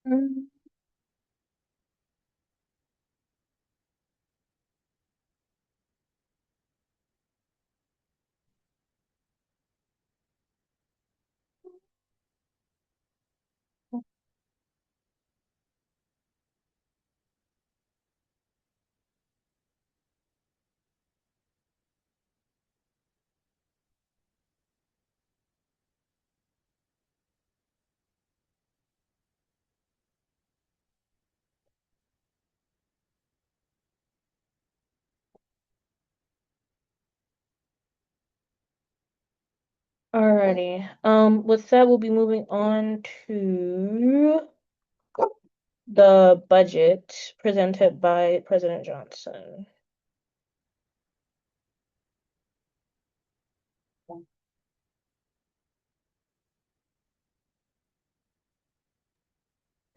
Mm. Alrighty. With that, we'll be moving on to the budget presented by President Johnson.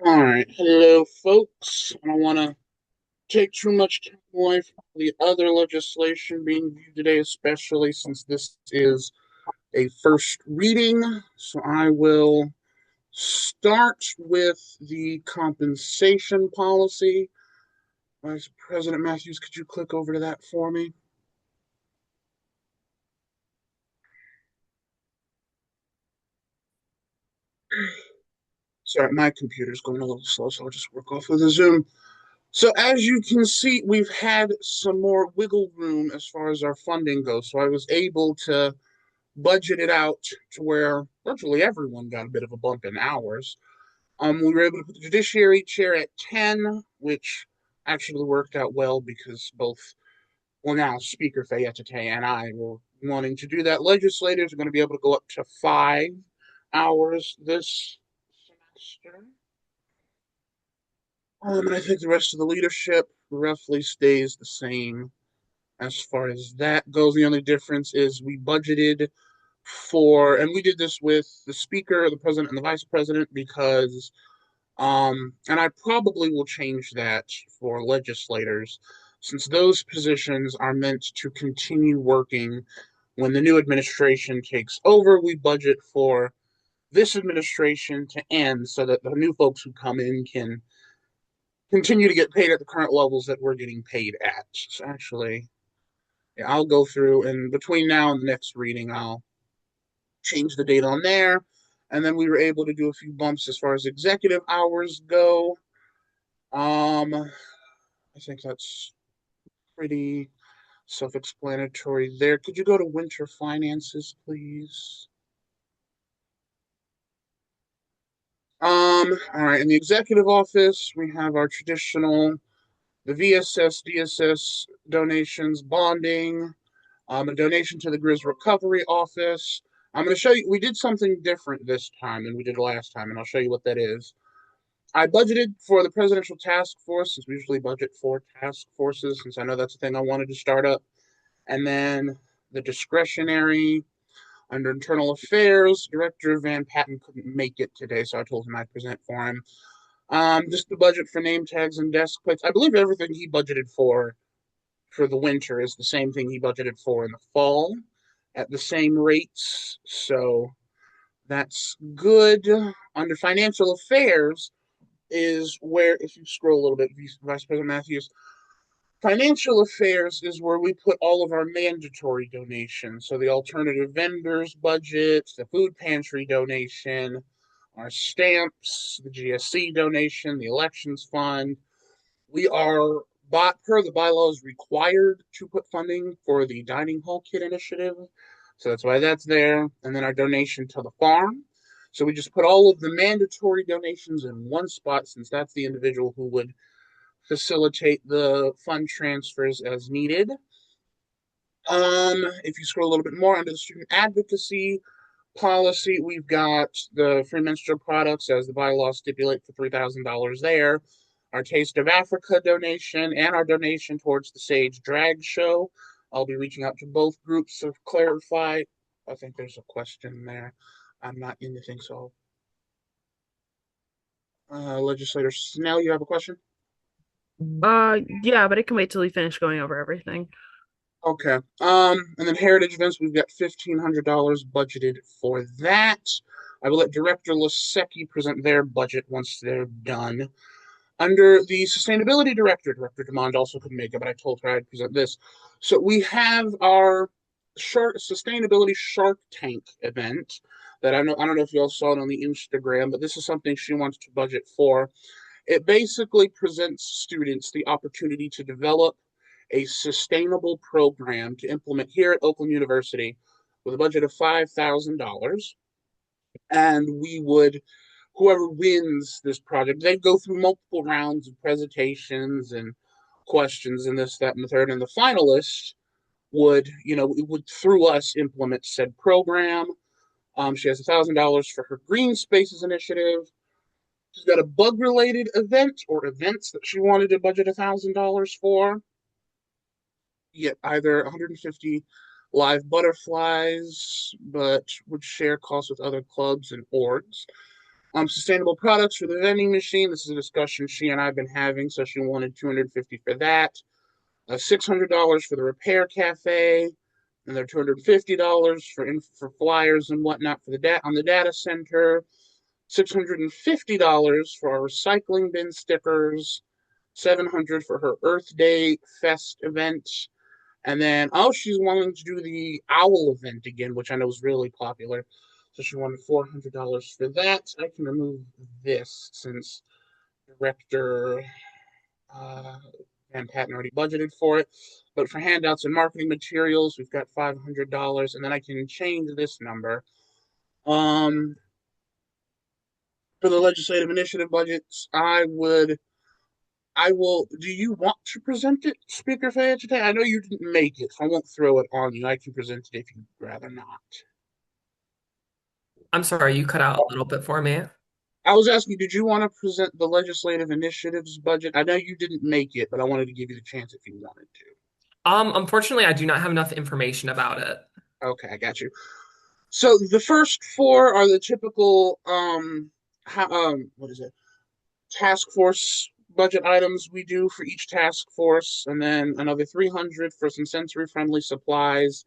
All right, hello, folks. I don't want to take too much time away from the other legislation being viewed today, especially since this is a first reading. So I will start with the compensation policy. Vice President Matthews, could you click over to that for me? Sorry, my computer's going a little slow, so I'll just work off of the Zoom. So as you can see, we've had some more wiggle room as far as our funding goes. So I was able to budget it out to where virtually everyone got a bit of a bump in hours. We were able to put the judiciary chair at 10, which actually worked out well because both, well, now Speaker Fayette and I were wanting to do that. Legislators are going to be able to go up to 5 hours this semester. And I think the rest of the leadership roughly stays the same as far as that goes. The only difference is we budgeted for, and we did this with the speaker, the president, and the vice president because, and I probably will change that for legislators since those positions are meant to continue working when the new administration takes over. We budget for this administration to end so that the new folks who come in can continue to get paid at the current levels that we're getting paid at. So actually, yeah, I'll go through and between now and the next reading, I'll change the date on there. And then we were able to do a few bumps as far as executive hours go. I think that's pretty self-explanatory there. Could you go to winter finances, please? All right, in the executive office, we have our traditional the VSS, DSS donations, bonding, a donation to the Grizz Recovery Office. I'm going to show you, we did something different this time than we did last time, and I'll show you what that is. I budgeted for the Presidential Task Force, since we usually budget for task forces, since I know that's a thing I wanted to start up. And then the discretionary under Internal Affairs, Director Van Patten couldn't make it today, so I told him I'd present for him. Just the budget for name tags and desk plates. I believe everything he budgeted for the winter is the same thing he budgeted for in the fall at the same rates. So that's good. Under financial affairs is where, if you scroll a little bit, Vice President Matthews, financial affairs is where we put all of our mandatory donations. So the alternative vendors budget, the food pantry donation, our stamps, the GSC donation, the elections fund. We are, per the bylaws, required to put funding for the dining hall kit initiative. So that's why that's there. And then our donation to the farm. So we just put all of the mandatory donations in one spot since that's the individual who would facilitate the fund transfers as needed. If you scroll a little bit more under the student advocacy policy, we've got the free menstrual products as the bylaws stipulate for $3,000 there. Our Taste of Africa donation and our donation towards the Sage Drag Show. I'll be reaching out to both groups to clarify. I think there's a question there. I'm not in the thing, so. Legislator Snell, you have a question? Yeah, but it can wait till we finish going over everything. Okay. And then heritage events, we've got $1,500 budgeted for that. I will let Director Lasecki present their budget once they're done. Under the sustainability director, Director Demond also couldn't make it, but I told her I'd present this. So we have our sustainability Shark Tank event that I don't know if you all saw it on the Instagram, but this is something she wants to budget for. It basically presents students the opportunity to develop a sustainable program to implement here at Oakland University with a budget of $5,000. And we would, whoever wins this project, they'd go through multiple rounds of presentations and questions and this, that, and the third. And the finalists would, it would through us implement said program. She has $1,000 for her Green Spaces initiative. She's got a bug related event or events that she wanted to budget $1,000 for. Get either 150 live butterflies, but would share costs with other clubs and orgs. Sustainable products for the vending machine. This is a discussion she and I have been having, so she wanted 250 for that. $600 for the repair cafe, and they're $250 for flyers and whatnot for on the data center. $650 for our recycling bin stickers. $700 for her Earth Day Fest event. And then, she's wanting to do the owl event again, which I know is really popular. So she wanted $400 for that. I can remove this since Director Van Patten already budgeted for it. But for handouts and marketing materials, we've got $500, and then I can change this number. For the legislative initiative budgets, I will. Do you want to present it, Speaker Fayette, today? I know you didn't make it, so I won't throw it on you. I can present it if you'd rather not. I'm sorry, you cut out a little bit for me. I was asking, did you want to present the legislative initiatives budget? I know you didn't make it, but I wanted to give you the chance if you wanted to. Unfortunately, I do not have enough information about it. Okay, I got you. So the first four are the typical what is it? Task force budget items we do for each task force, and then another 300 for some sensory friendly supplies,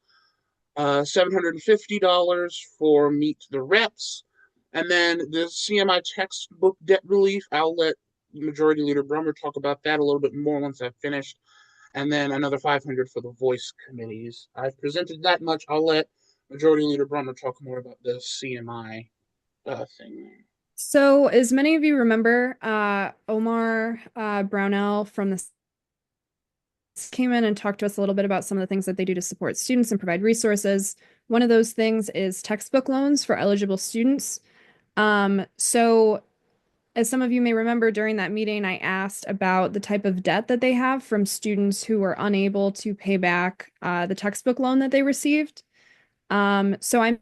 $750 for meet the reps, and then the CMI textbook debt relief. I'll let Majority Leader Brummer talk about that a little bit more once I've finished, and then another 500 for the voice committees. I've presented that much. I'll let Majority Leader Brummer talk more about the CMI thing. So, as many of you remember, Omar Brownell from the came in and talked to us a little bit about some of the things that they do to support students and provide resources. One of those things is textbook loans for eligible students. So, as some of you may remember, during that meeting, I asked about the type of debt that they have from students who were unable to pay back the textbook loan that they received. So I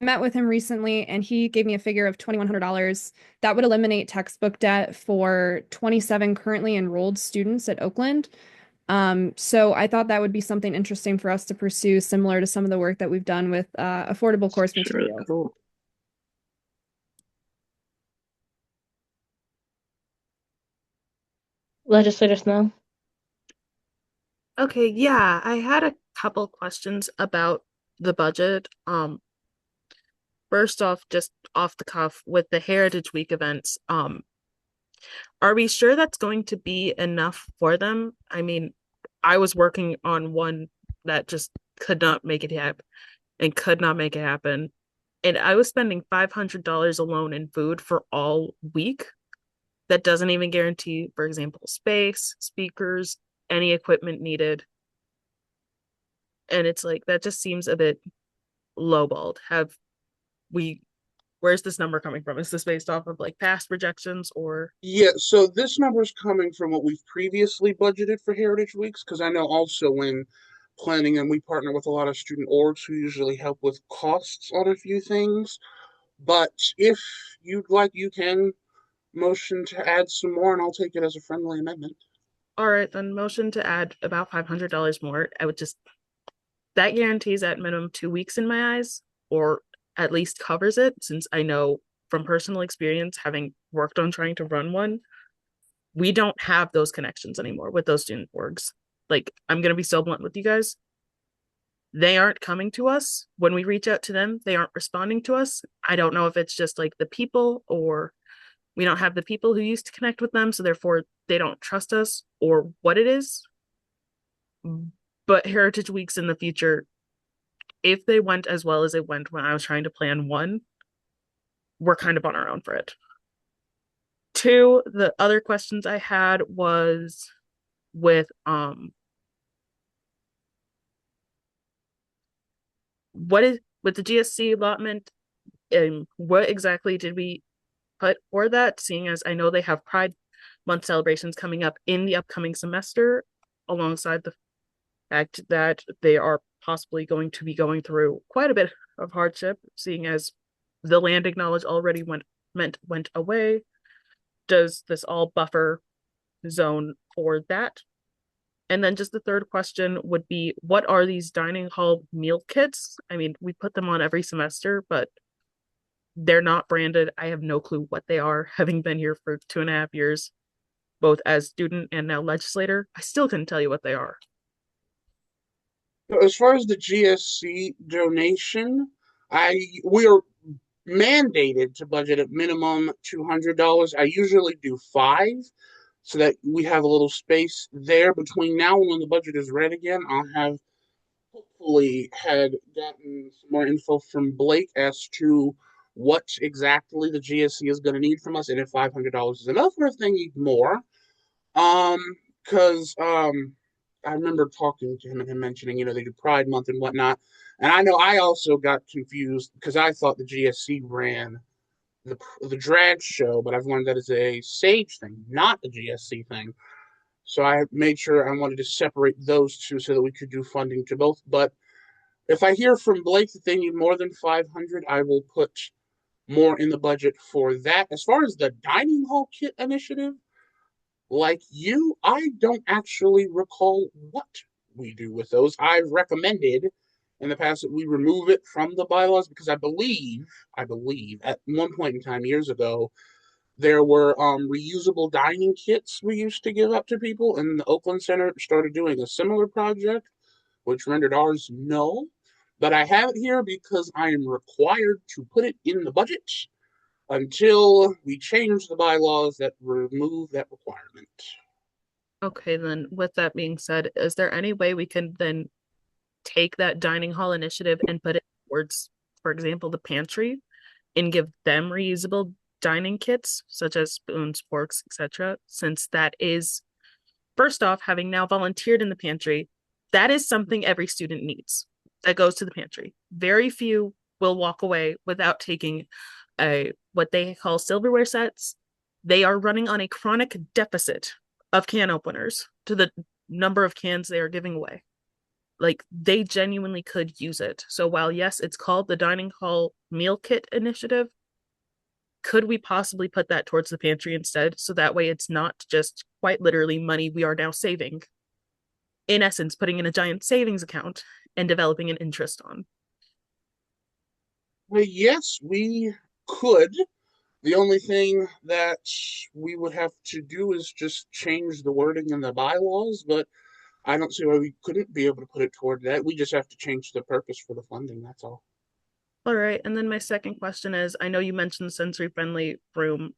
met with him recently and he gave me a figure of $2,100. That would eliminate textbook debt for 27 currently enrolled students at Oakland. So I thought that would be something interesting for us to pursue, similar to some of the work that we've done with affordable course materials. Cool. Legislator Snow. Okay, yeah, I had a couple questions about the budget. First off, just off the cuff with the Heritage Week events, are we sure that's going to be enough for them? I mean, I was working on one that just could not make it happen and could not make it happen. And I was spending $500 alone in food for all week. That doesn't even guarantee, for example, space, speakers, any equipment needed. And it's like, that just seems a bit lowballed. Where's this number coming from? Is this based off of like past projections or? Yeah, so this number is coming from what we've previously budgeted for Heritage Weeks, because I know also when planning and we partner with a lot of student orgs who usually help with costs on a few things. But if you'd like, you can motion to add some more and I'll take it as a friendly amendment. All right, then motion to add about $500 more. That guarantees at minimum 2 weeks in my eyes, or at least covers it, since I know from personal experience, having worked on trying to run one, we don't have those connections anymore with those student orgs. like, I'm gonna be so blunt with you guys. They aren't coming to us. When we reach out to them, they aren't responding to us. I don't know if it's just like the people, or we don't have the people who used to connect with them, so therefore they don't trust us, or what it is. But Heritage Weeks in the future, if they went as well as it went when I was trying to plan one, we're kind of on our own for it. Two, the other questions I had was with what is with the GSC allotment, and what exactly did we put for that, seeing as I know they have Pride Month celebrations coming up in the upcoming semester, alongside the fact that they are possibly going to be going through quite a bit of hardship, seeing as the land acknowledge already went away. Does this all buffer zone for that? And then just the third question would be, what are these dining hall meal kits? I mean, we put them on every semester, but they're not branded. I have no clue what they are, having been here for 2.5 years, both as student and now legislator. I still couldn't tell you what they are. As far as the GSC donation, we are mandated to budget at minimum $200. I usually do five, so that we have a little space there. Between now and when the budget is read again, I'll have hopefully had gotten some more info from Blake as to what exactly the GSC is going to need from us, and if $500 is enough, or if they need more. Um, because I remember talking to him and him mentioning, they do Pride Month and whatnot. And I know I also got confused because I thought the GSC ran the drag show, but I've learned that is a Sage thing, not a GSC thing. So I made sure I wanted to separate those two so that we could do funding to both. But if I hear from Blake that they need more than 500, I will put more in the budget for that. As far as the dining hall kit initiative, like you, I don't actually recall what we do with those. I've recommended in the past that we remove it from the bylaws because I believe at one point in time years ago, there were reusable dining kits we used to give up to people, and the Oakland Center started doing a similar project, which rendered ours null. But I have it here because I am required to put it in the budget until we change the bylaws that remove that requirement. Okay, then with that being said, is there any way we can then take that dining hall initiative and put it towards, for example, the pantry, and give them reusable dining kits, such as spoons, forks, etc., since that is, first off, having now volunteered in the pantry, that is something every student needs that goes to the pantry. Very few will walk away without taking a what they call silverware sets. They are running on a chronic deficit of can openers to the number of cans they are giving away. Like, they genuinely could use it. So while yes, it's called the Dining Hall Meal Kit Initiative, could we possibly put that towards the pantry instead? So that way it's not just quite literally money we are now saving. In essence, putting in a giant savings account and developing an interest on. Well, yes, we could. The only thing that we would have to do is just change the wording in the bylaws, but I don't see why we couldn't be able to put it toward that. We just have to change the purpose for the funding, that's all. All right. And then my second question is, I know you mentioned sensory friendly room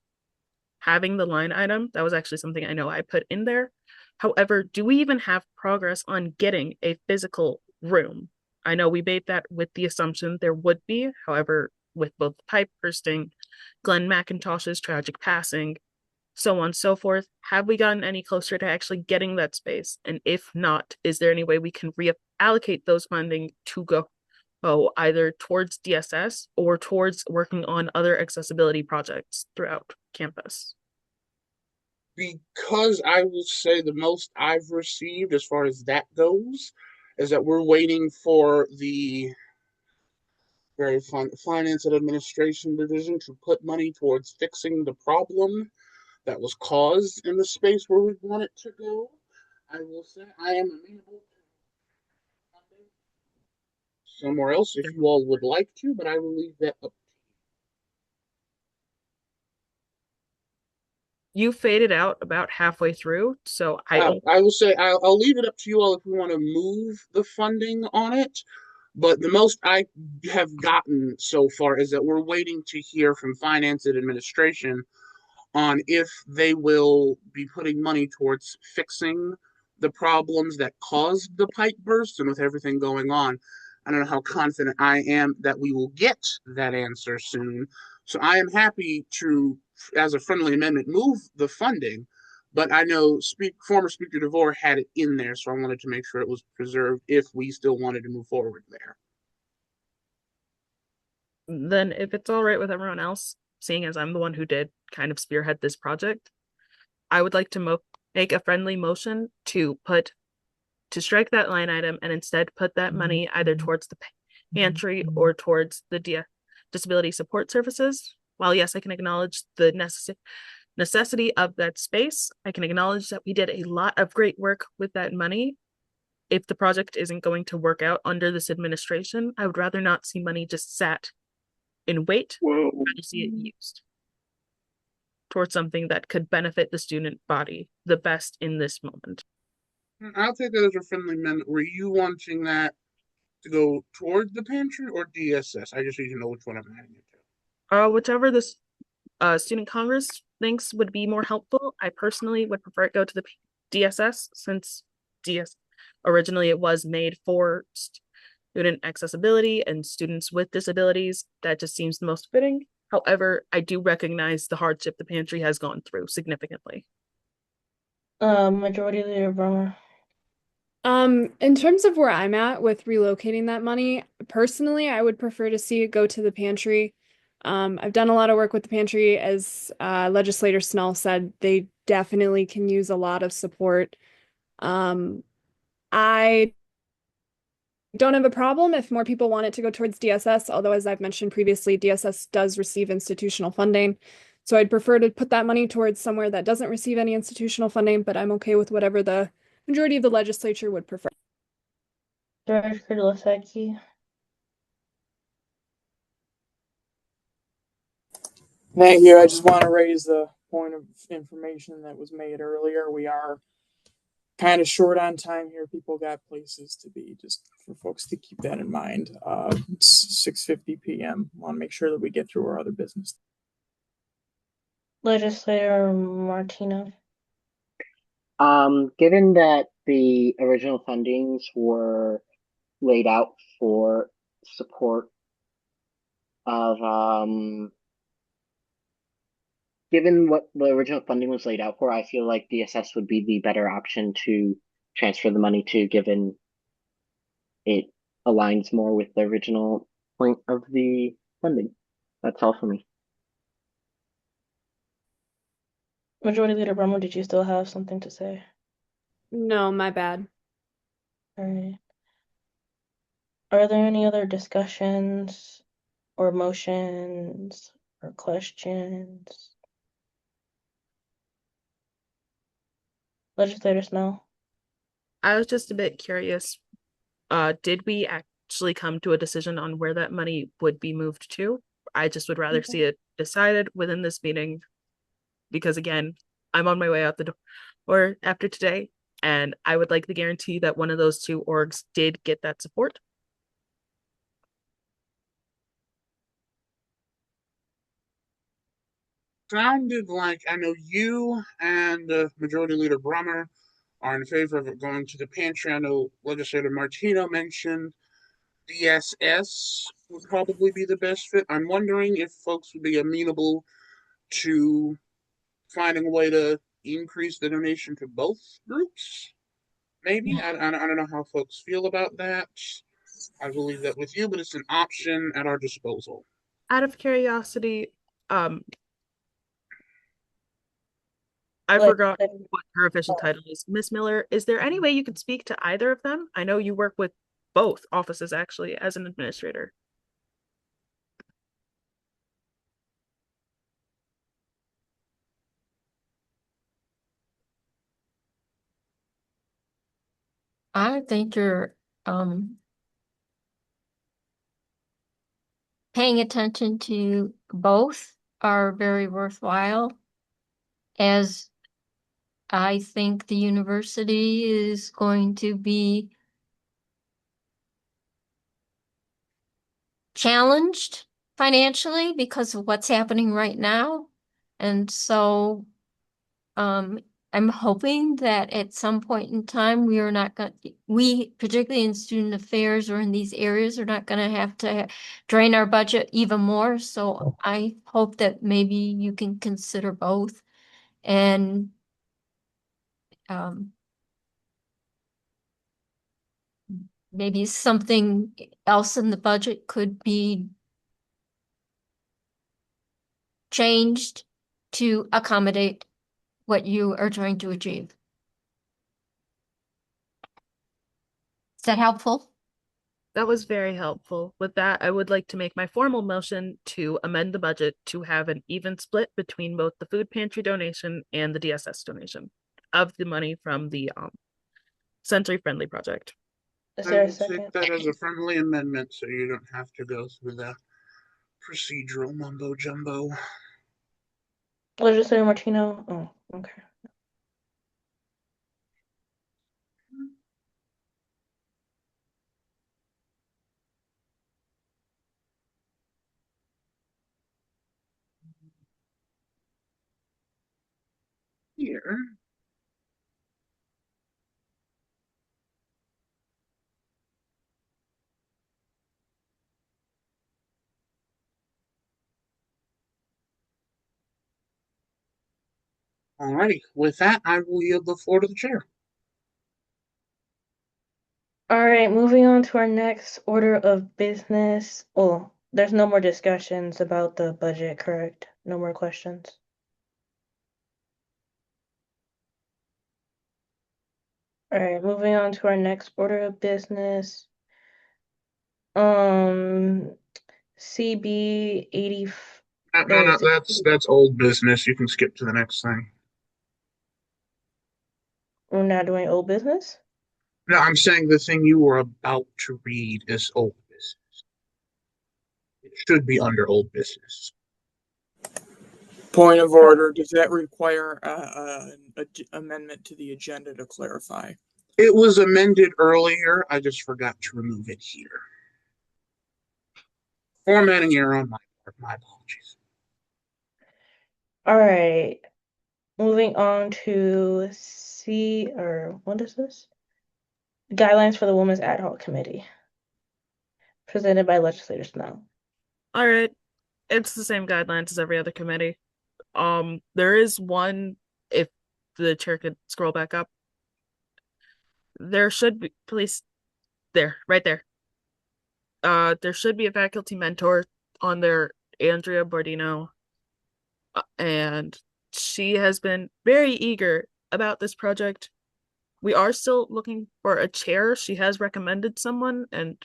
having the line item. That was actually something I know I put in there. However, do we even have progress on getting a physical room? I know we made that with the assumption there would be. However, with both pipe bursting, Glenn McIntosh's tragic passing, so on and so forth, have we gotten any closer to actually getting that space? And if not, is there any way we can reallocate those funding to go either towards DSS or towards working on other accessibility projects throughout campus? Because I will say the most I've received as far as that goes is that we're waiting for the very finance and administration division to put money towards fixing the problem that was caused in the space where we want it to go. I will say I am amenable to somewhere else if you all would like to, but I will leave that up. You faded out about halfway through, so I will say I'll leave it up to you all if we want to move the funding on it. But the most I have gotten so far is that we're waiting to hear from finance and administration on if they will be putting money towards fixing the problems that caused the pipe burst. And with everything going on, I don't know how confident I am that we will get that answer soon. So I am happy to, as a friendly amendment, move the funding. But I know former Speaker DeVore had it in there, so I wanted to make sure it was preserved if we still wanted to move forward there. then if it's all right with everyone else, seeing as I'm the one who did kind of spearhead this project, I would like to make a friendly motion to strike that line item and instead put that money either towards the pantry or towards the disability support services. While yes, I can acknowledge the necessity of that space, I can acknowledge that we did a lot of great work with that money. If the project isn't going to work out under this administration, I would rather not see money just sat in wait. I'd rather see it used towards something that could benefit the student body the best in this moment. I'll take that as a friendly amendment. Were you wanting that to go toward the pantry or DSS? I just need to know which one I'm adding it to. Whichever this student congress thinks would be more helpful. I personally would prefer it go to the DSS since originally it was made for student accessibility and students with disabilities. That just seems the most fitting. However, I do recognize the hardship the pantry has gone through significantly. Majority Leader Brummer. In terms of where I'm at with relocating that money, personally, I would prefer to see it go to the pantry. I've done a lot of work with the pantry, as Legislator Snell said, they definitely can use a lot of support. I don't have a problem if more people want it to go towards DSS, although as I've mentioned previously, DSS does receive institutional funding. So I'd prefer to put that money towards somewhere that doesn't receive any institutional funding, but I'm okay with whatever the majority of the legislature would prefer. George Kudlowski. Thank you. I just want to raise the point of information that was made earlier. We are kind of short on time here. People got places to be, just for folks to keep that in mind. It's 6:50 p.m. Want to make sure that we get through our other business. Legislator Martino. Given that the original fundings were laid out for support of given what the original funding was laid out for, I feel like DSS would be the better option to transfer the money to, given it aligns more with the original point of the funding. That's all for me. Majority Leader Brummer, did you still have something to say? No, my bad. All right. Are there any other discussions or motions or questions? Legislator Snell. I was just a bit curious. Did we actually come to a decision on where that money would be moved to? I just would rather see it decided within this meeting because, again, I'm on my way out the door after today, and I would like the guarantee that one of those two orgs did get that support. Sounded like I know you and Majority Leader Brummer are in favor of it going to the pantry. I know Legislator Martino mentioned DSS would probably be the best fit. I'm wondering if folks would be amenable to finding a way to increase the donation to both groups. Maybe. I don't know how folks feel about that. I believe that with you, but it's an option at our disposal. Out of curiosity, I Like, forgot what her official title is. Miss Miller, is there any way you could speak to either of them? I know you work with both offices actually as an administrator. I think you're paying attention to both are very worthwhile. as I think the university is going to be challenged financially because of what's happening right now. And so I'm hoping that at some point in time, we, particularly in student affairs or in these areas, are not going to have to drain our budget even more. So I hope that maybe you can consider both. And maybe something else in the budget could be changed to accommodate what you are trying to achieve. Is that helpful? That was very helpful. With that, I would like to make my formal motion to amend the budget to have an even split between both the food pantry donation and the DSS donation of the money from the sensory friendly project. Is I there a will second? take that as a friendly amendment so you don't have to go through the procedural mumbo jumbo. Legislator Martino? Oh, okay. Here. Alrighty. With that, I will yield the floor to the chair. All right, moving on to our next order of business. Oh, there's no more discussions about the budget, correct? No more questions. All right, moving on to our next order of business. CB 80. No, that's old business. You can skip to the next thing. We're not doing old business? No, I'm saying the thing you were about to read is old business. It should be under old business. Point of order. Does that require an amendment to the agenda to clarify? It was amended earlier. I just forgot to remove it here. Formatting error on my part. My apologies. All right. Moving on to what is this? Guidelines for the Women's Ad Hoc Committee. Presented by Legislator Snow. All right. It's the same guidelines as every other committee. There is one, if the chair could scroll back up. There should be, please, there, right there. There should be a faculty mentor on there, Andrea Bordino, and she has been very eager about this project. We are still looking for a chair. She has recommended someone, and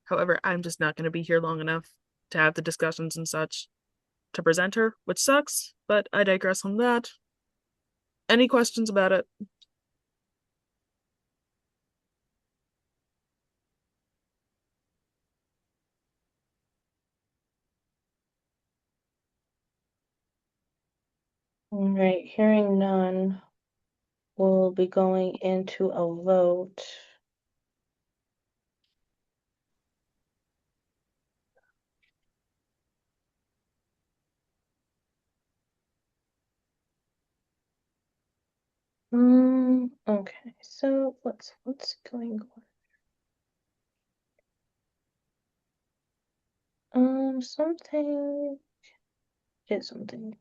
however, I'm just not going to be here long enough to have the discussions and such to present her, which sucks, but I digress on that. Any questions about it? All right, hearing none, we'll be going into a vote. Okay, so what's going on? Something did something.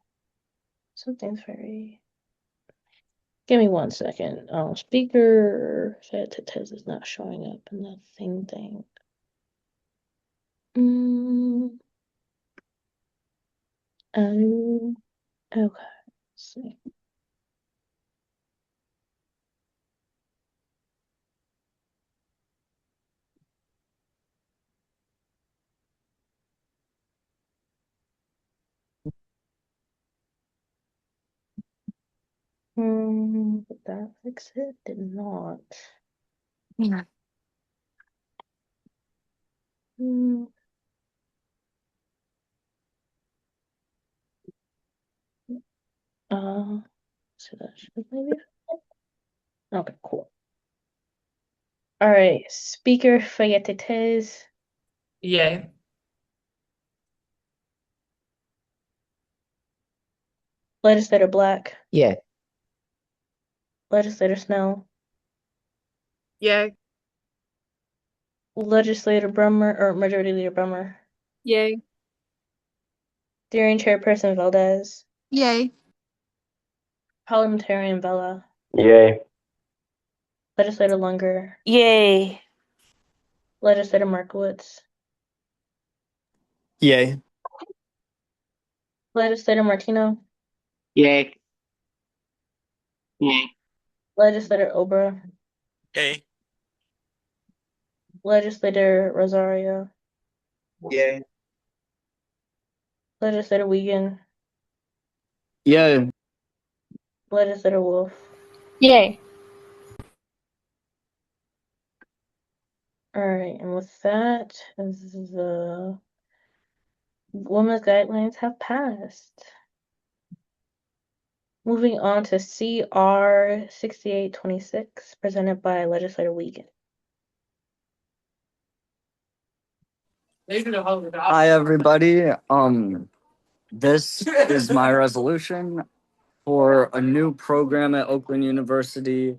Something's very. Give me 1 second. Speaker test is not showing up in the thing. Okay. Let's see. Did that fix it? Did not. Yeah. Hmm. to that. Maybe. Okay, cool. All right, Speaker Fayettez. Yay. Legislator Black. Yeah. Legislator Snell. Yay. Legislator Brummer or Majority Leader Brummer. Yay. Steering Chairperson Valdez. Yay. Parliamentarian Vela. Yay. Legislator Lunger. Yay. Legislator Markowitz. Yay. Legislator Martino. Yay. Yay. Legislator Obra. Yay. Legislator Rosario. Yay. Legislator Wiegand. Yay. Legislator Wolf. Yay. All right, and with that, the women's guidelines have passed. Moving on to CR 6826, presented by Legislator Wiegand. Hi, everybody. This is my resolution for a new program at Oakland University,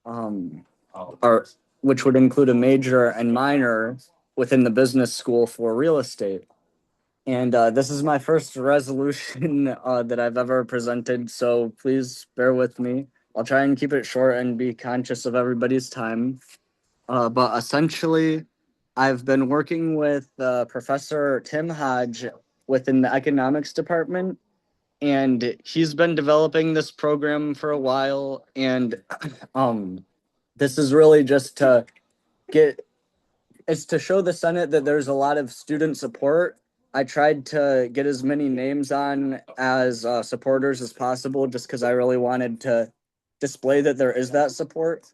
or which would include a major and minor within the business school for real estate. And this is my first resolution that I've ever presented, so please bear with me. I'll try and keep it short and be conscious of everybody's time. But essentially, I've been working with Professor Tim Hodge within the economics department, and he's been developing this program for a while. And this is really just to it's to show the Senate that there's a lot of student support. I tried to get as many names on as supporters as possible, just because I really wanted to display that there is that support.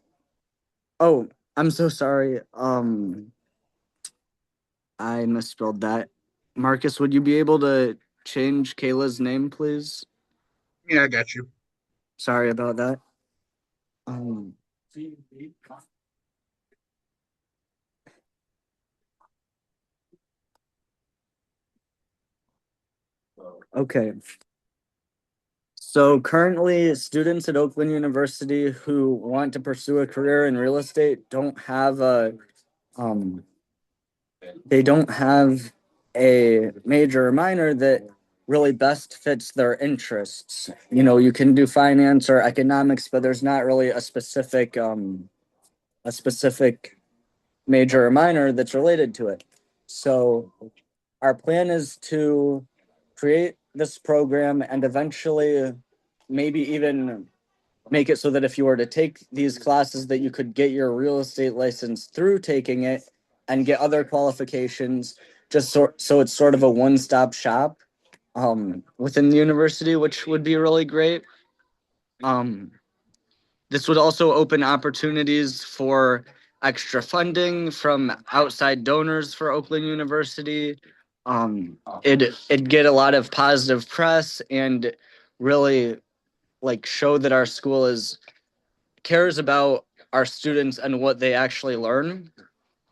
Oh, I'm so sorry. I misspelled that. Marcus, would you be able to change Kayla's name, please? Yeah, I got you. Sorry about that. Um, okay. So currently, students at Oakland University who want to pursue a career in real estate um, they don't have a major or minor that really best fits their interests. You know, you can do finance or economics, but there's not really a specific major or minor that's related to it. So our plan is to create this program and eventually maybe even make it so that if you were to take these classes that you could get your real estate license through taking it and get other qualifications, just so it's sort of a one-stop shop within the university, which would be really great. This would also open opportunities for extra funding from outside donors for Oakland University. It'd get a lot of positive press and really like show that our school cares about our students and what they actually learn.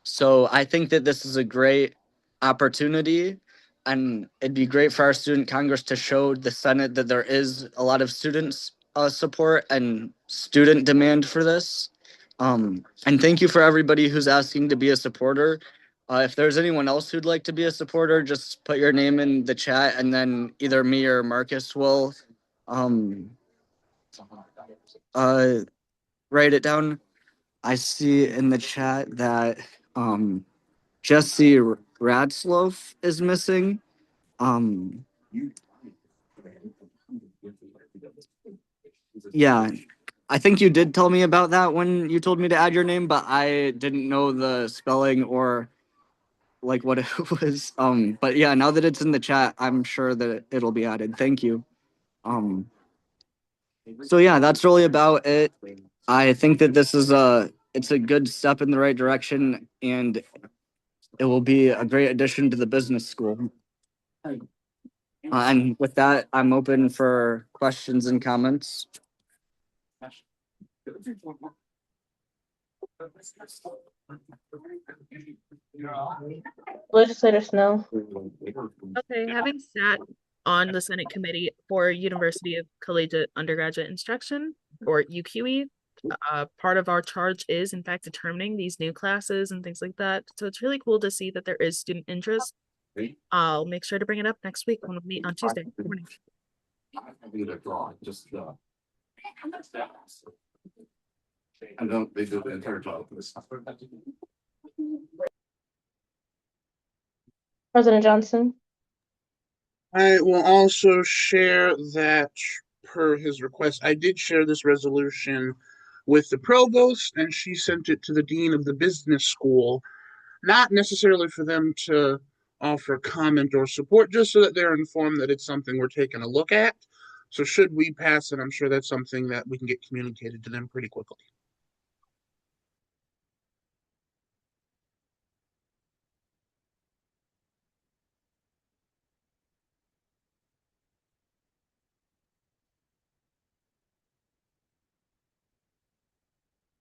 So I think that this is a great opportunity, and it'd be great for our student congress to show the Senate that there is a lot of students support and student demand for this. And thank you for everybody who's asking to be a supporter. If there's anyone else who'd like to be a supporter, just put your name in the chat, and then either me or Marcus will um, write it down. I see in the chat that Jesse Radsloff is missing. Yeah, I think you did tell me about that when you told me to add your name, but I didn't know the spelling or like what it was. But yeah, now that it's in the chat, I'm sure that it'll be added. Thank you. So yeah, that's really about it. I think that it's a good step in the right direction, and it will be a great addition to the business school. And with that, I'm open for questions and comments. Legislator Snow. Okay, having sat on the Senate Committee for University of Collegiate Undergraduate Instruction, or UQE, part of our charge is, in fact, determining these new classes and things like that. So it's really cool to see that there is student interest. I'll make sure to bring it up next week when we meet on Tuesday morning. I know they do the entire job. President Johnson. I will also share that, per his request, I did share this resolution with the provost, and she sent it to the dean of the business school, not necessarily for them to offer comment or support, just so that they're informed that it's something we're taking a look at. So should we pass it, I'm sure that's something that we can get communicated to them pretty quickly.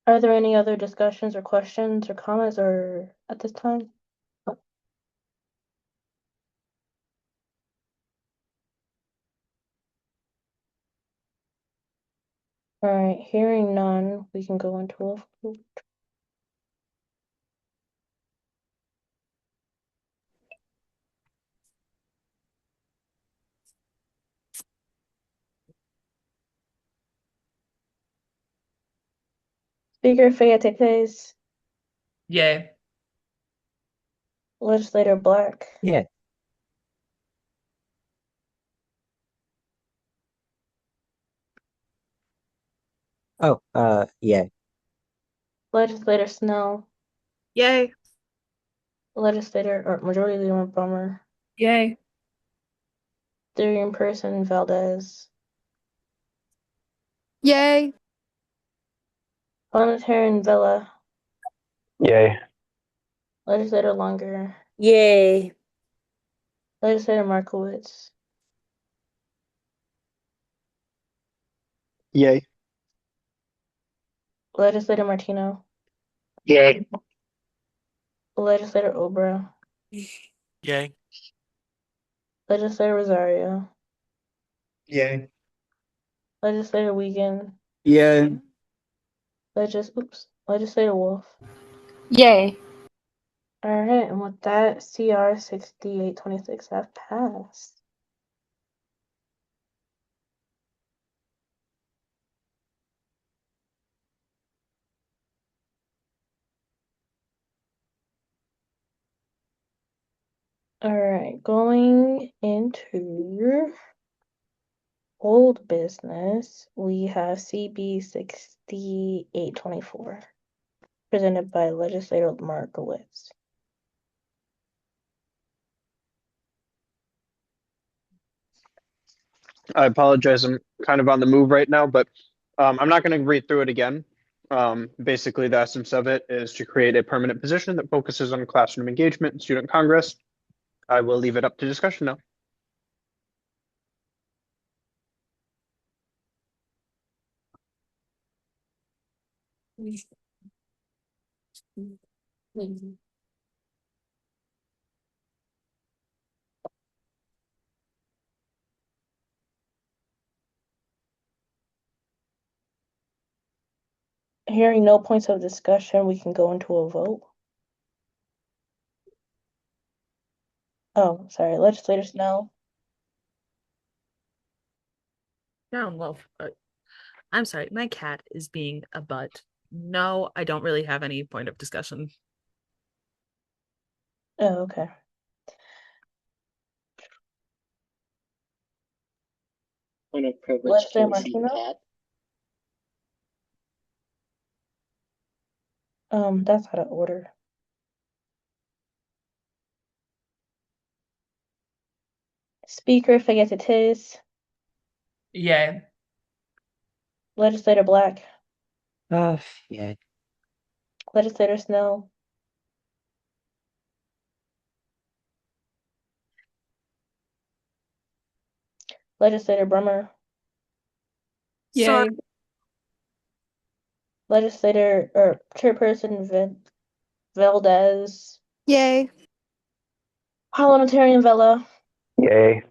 Are there any other discussions or questions or comments or at this time? All right, hearing none, we can go into a vote. Speaker Fayettez. Yay. Legislator Black. Yeah. Oh, yeah. Legislator Snell. Yay. Legislator or Majority Leader Bummer. Yay. Therian Person Valdez. Yay. Parliamentarian Villa. Yay. Legislator Longer. Yay. Legislator Markowitz. Yay. Legislator Martino. Yay. Legislator Obra. Yay. Legislator Rosario. Yay. Legislator Wiegand. Yeah. Legislator Wolf. Yay. All right, and with that, CR 6826 have passed. All right, going into old business, we have CB 6824, presented by Legislator Markowitz. I apologize. I'm kind of on the move right now, but I'm not going to read through it again. Basically, the essence of it is to create a permanent position that focuses on classroom engagement and student congress. I will leave it up to discussion now. Hearing no points of discussion, we can go into a vote. Oh, sorry, Legislator Snell. Down low. I'm sorry, my cat is being a butt. No, I don't really have any point of discussion. Oh, okay. Point of privilege. Legislator Can we see the Martino. cat? That's out of order. Speaker Fayettez. Yay. Legislator Black. Yeah. Legislator Snell. Legislator Brummer. Sorry. Yay. Legislator or Chairperson Valdez. Yay. Parliamentarian Vella. Yay.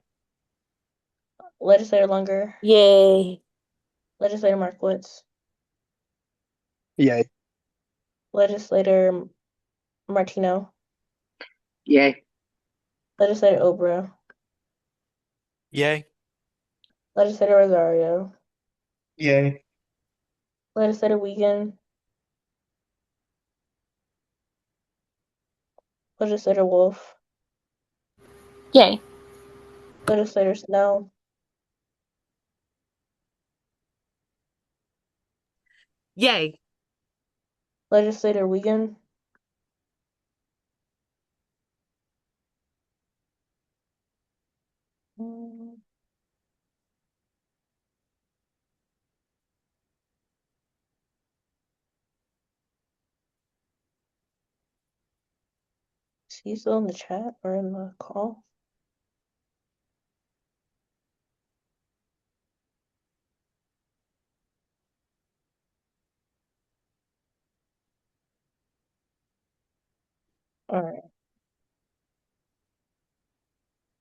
Legislator Lunger. Yay. Legislator Markowitz. Yay. Legislator Martino. Yay. Legislator Obra. Yay. Legislator Rosario. Yay. Legislator Wiegand. Legislator Wolf. Yay. Legislator Snell. Yay. Legislator Wiegand. Is he still in the chat or in the call? All right.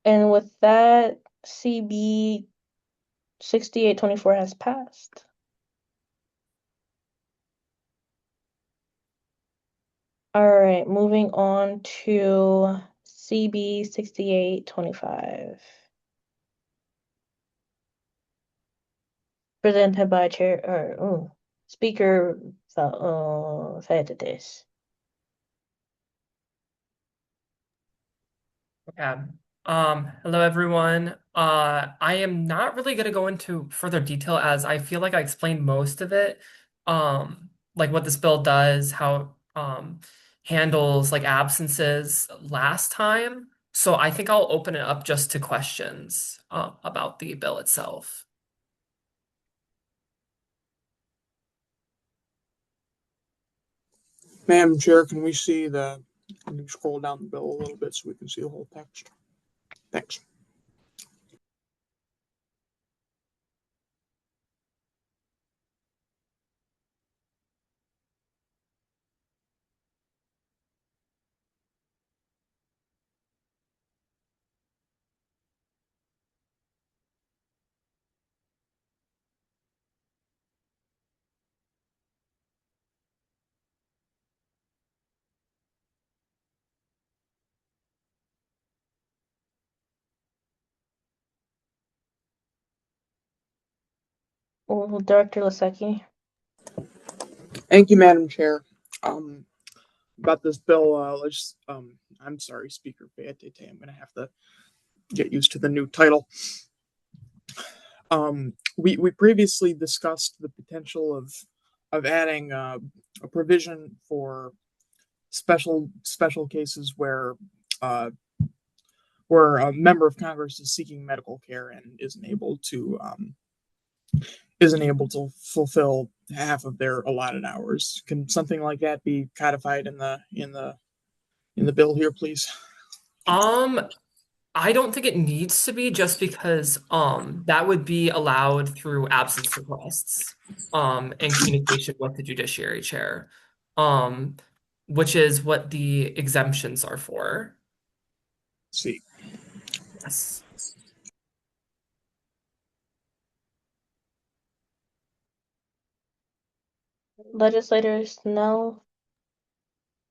And with that, CB 6824 has passed. All right, moving on to CB 6825. Presented by Speaker Fernandez. Okay. Hello everyone. I am not really gonna go into further detail as I feel like I explained most of it. Like what this bill does, how handles like absences last time. So I think I'll open it up just to questions about the bill itself. Madam Chair, can you scroll down the bill a little bit so we can see the whole text? Thanks. Director Lasecki. Thank you, Madam Chair. About this bill, I'm sorry, Speaker Beatete, I'm going to have to get used to the new title. We previously discussed the potential of adding a provision for special cases where a member of Congress is seeking medical care and isn't able to fulfill half of their allotted hours. Can something like that be codified in the bill here, please? I don't think it needs to be just because that would be allowed through absence requests and communication with the judiciary chair, which is what the exemptions are for. See. Yes. Legislator Snell.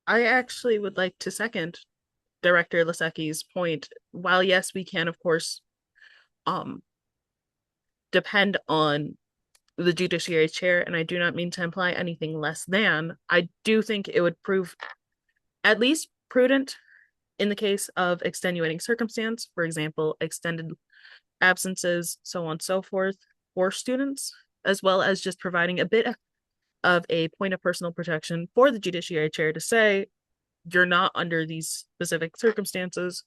I actually would like to second Director Lasecki's point. While yes, we can of course depend on the judiciary chair, and I do not mean to imply anything less than, I do think it would prove at least prudent in the case of extenuating circumstance, for example, extended absences, so on and so forth, for students, as well as just providing a bit of a point of personal protection for the judiciary chair to say, you're not under these specific circumstances.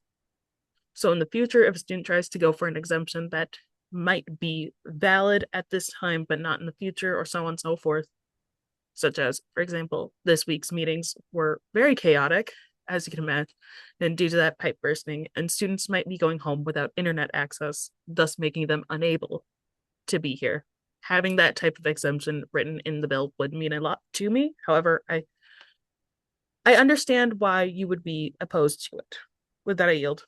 So in the future, if a student tries to go for an exemption that might be valid at this time, but not in the future, or so on and so forth, such as, for example, this week's meetings were very chaotic, as you can imagine, and due to that pipe bursting, and students might be going home without internet access, thus making them unable to be here. having that type of exemption written in the bill would mean a lot to me. However, I understand why you would be opposed to it. With that, I yield.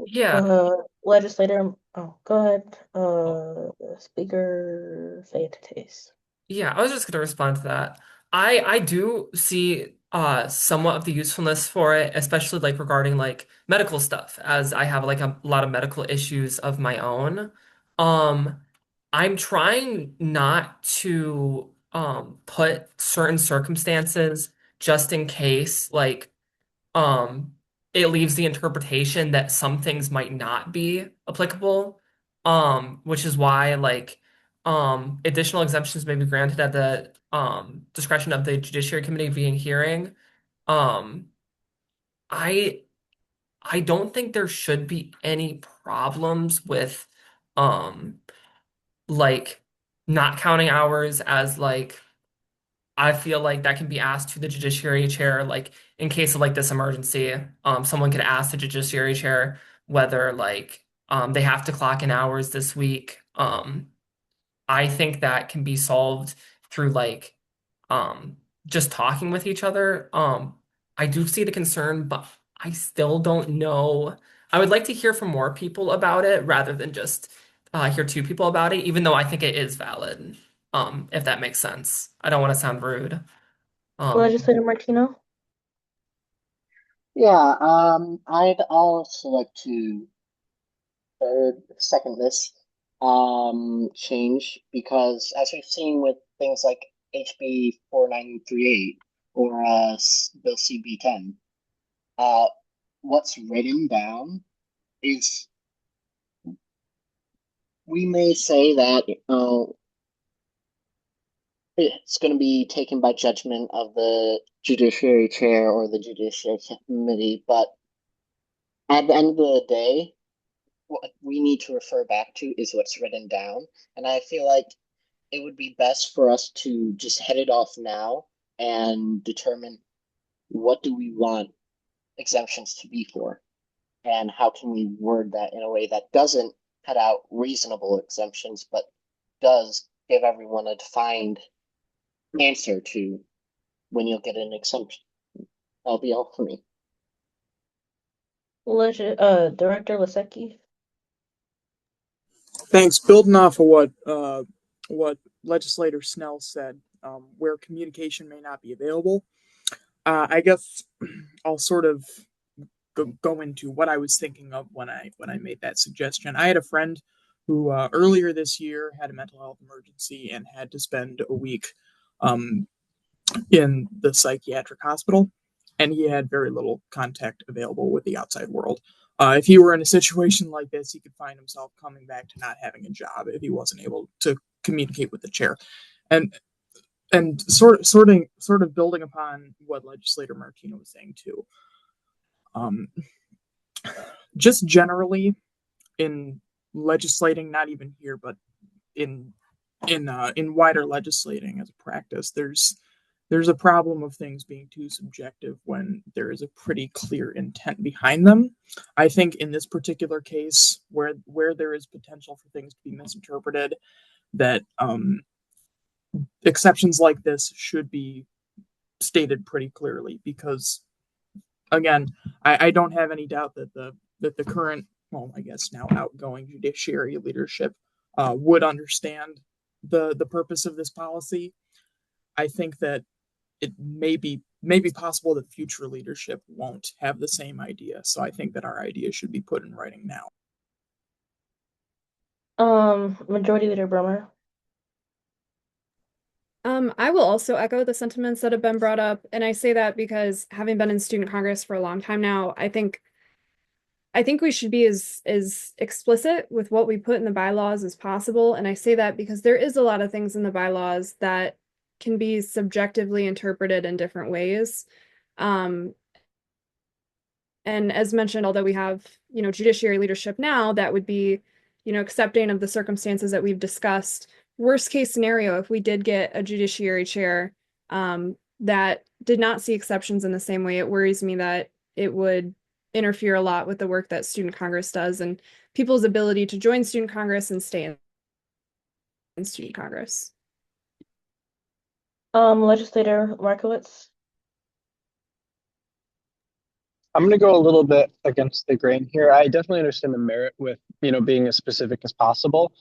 Yeah. Legislator, oh, go ahead. Oh, Speaker Fetes. yeah, I was just gonna respond to that. I do see somewhat of the usefulness for it, especially like regarding like medical stuff, as I have like a lot of medical issues of my own. Um, I'm trying not to put certain circumstances just in case um it leaves the interpretation that some things might not be applicable, which is why additional exemptions may be granted at the discretion of the Judiciary Committee being hearing. um I I don't think there should be any problems with um like not counting hours, as I feel like that can be asked to the Judiciary Chair, like in case of like this emergency. Someone could ask the Judiciary Chair whether they have to clock in hours this week. I think that can be solved through um just talking with each other. I do see the concern, but I still don't know. I would like to hear from more people about it rather than just hear two people about it, even though I think it is valid. If that makes sense. I don't want to sound rude. Um, Legislator Martino. Yeah, I'd also like to second this change because as we've seen with things like HB 4938 or Bill CB10, uh, what's written down is we may say that it's going to be taken by judgment of the Judiciary Chair or the Judiciary Committee, but at the end of the day, what we need to refer back to is what's written down. And I feel like it would be best for us to just head it off now and determine what do we want exemptions to be for, and how can we word that in a way that doesn't cut out reasonable exemptions, but does give everyone a defined answer to when you'll get an exemption. That'll be all for me. Director Lasecki. Thanks. Building off of what Legislator Snell said, where communication may not be available, I guess I'll sort of go into what I was thinking of when I made that suggestion. I had a friend who earlier this year had a mental health emergency and had to spend a week um, in the psychiatric hospital, and he had very little contact available with the outside world. If he were in a situation like this, he could find himself coming back to not having a job if he wasn't able to communicate with the chair. And sort of building upon what Legislator Martino was saying too. Um, just generally in legislating, not even here, but in in wider legislating as a practice, there's a problem of things being too subjective when there is a pretty clear intent behind them. I think in this particular case, where there is potential for things to be misinterpreted, that exceptions like this should be stated pretty clearly, because again, I don't have any doubt that the current, well, I guess now outgoing judiciary leadership would understand the purpose of this policy. I think that it may be possible that future leadership won't have the same idea. So I think that our idea should be put in writing now. Majority Leader Brummer. I will also echo the sentiments that have been brought up, and I say that because having been in student congress for a long time now, I think we should be as explicit with what we put in the bylaws as possible. And I say that because there is a lot of things in the bylaws that can be subjectively interpreted in different ways. And as mentioned, although we have, judiciary leadership now, that would be, accepting of the circumstances that we've discussed. Worst case scenario, if we did get a judiciary chair that did not see exceptions in the same way, it worries me that it would interfere a lot with the work that student congress does and people's ability to join student congress and stay in. in Student Congress. Legislator Markowitz. I'm going to go a little bit against the grain here. I definitely understand the merit with, being as specific as possible.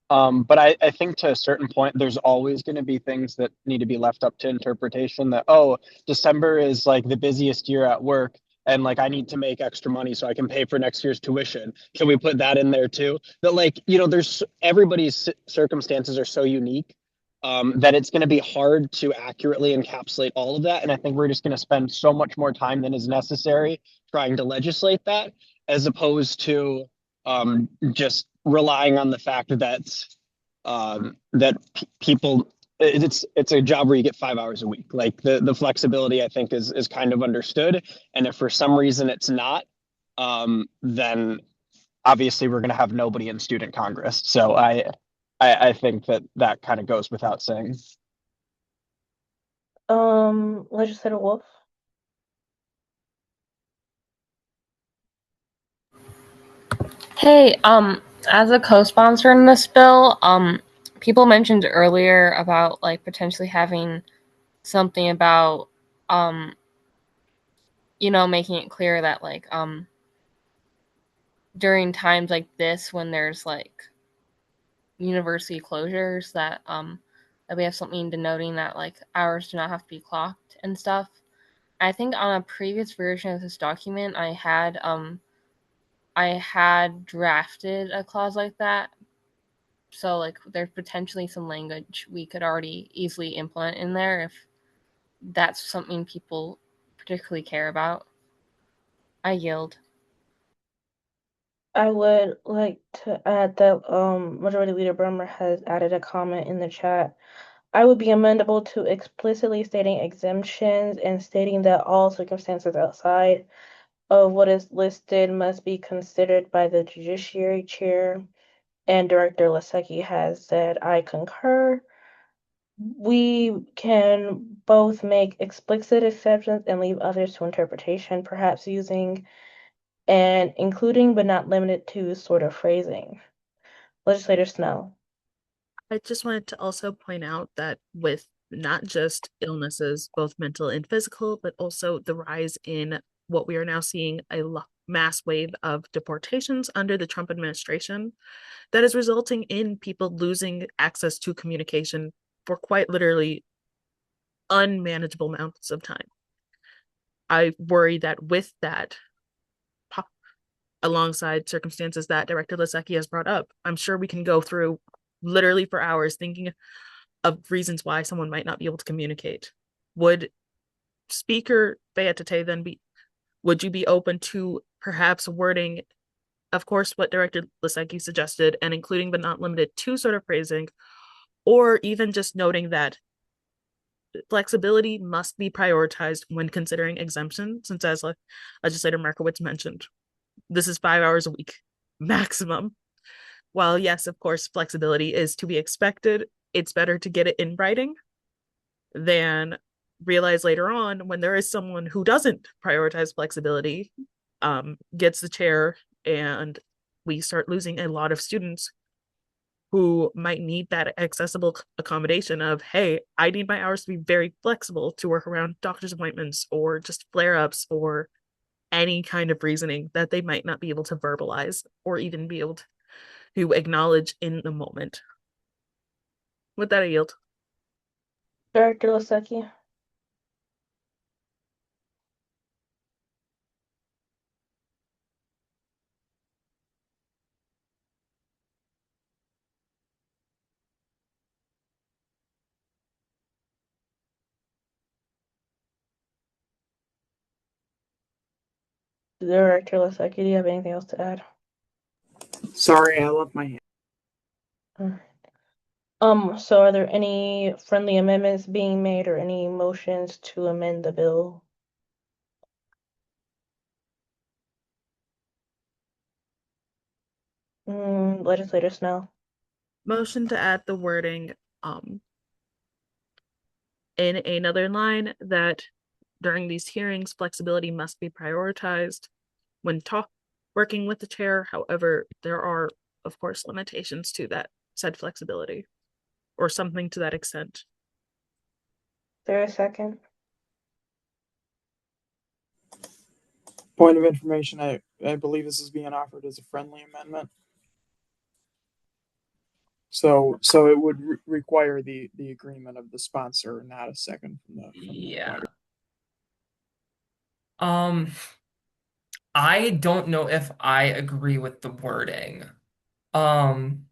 But I think to a certain point, there's always going to be things that need to be left up to interpretation that, oh, December is like the busiest year at work. And like, I need to make extra money so I can pay for next year's tuition. Can we put that in there too? That like, there's everybody's circumstances are so unique that it's going to be hard to accurately encapsulate all of that. And I think we're just going to spend so much more time than is necessary trying to legislate that, as opposed to just relying on the fact that people it's a job where you get 5 hours a week. Like the flexibility, I think, is kind of understood. And if for some reason it's not, then obviously we're going to have nobody in student congress. So I think that kind of goes without saying. Legislator Wolf. Hey, as a co-sponsor in this bill, people mentioned earlier about like potentially having something about, making it clear that like, during times like this when there's like university closures that we have something denoting that like hours do not have to be clocked and stuff. I think on a previous version of this document I had drafted a clause like that. So like there's potentially some language we could already easily implement in there if that's something people particularly care about. I yield. I would like to add that Majority Leader Bremer has added a comment in the chat. I would be amendable to explicitly stating exemptions and stating that all circumstances outside of what is listed must be considered by the Judiciary Chair. And Director Lasecki has said, I concur. We can both make explicit exceptions and leave others to interpretation, perhaps using and including but not limited to sort of phrasing. Legislator Snell. I just wanted to also point out that with not just illnesses, both mental and physical, but also the rise in what we are now seeing a mass wave of deportations under the Trump administration, that is resulting in people losing access to communication for quite literally unmanageable amounts of time. I worry that with that, alongside circumstances that Director Lasecki has brought up, I'm sure we can go through literally for hours thinking of reasons why someone might not be able to communicate. Would Speaker Beatate then would you be open to perhaps wording, of course, what Director Lasecki suggested, and including but not limited to sort of phrasing, or even just noting that flexibility must be prioritized when considering exemption, since as Legislator Markowitz mentioned, this is 5 hours a week maximum. While yes, of course, flexibility is to be expected, it's better to get it in writing than realize later on when there is someone who doesn't prioritize flexibility, gets the chair, and we start losing a lot of students who might need that accessible accommodation of, hey, I need my hours to be very flexible to work around doctor's appointments or just flare-ups or any kind of reasoning that they might not be able to verbalize or even be able to acknowledge in the moment. With that, I yield. Director Lasecki. Director Lasecki, do you have anything else to add? Sorry, I left my hand. So are there any friendly amendments being made or any motions to amend the bill? Legislator Snell. Motion to add the wording in another line that during these hearings, flexibility must be prioritized when working with the chair. However, there are, of course, limitations to that said flexibility. or something to that extent. Is there a second? Point of information, I believe this is being offered as a friendly amendment. So it would require the agreement of the sponsor, not a second from the Yeah. I don't know if I agree with the wording. Um,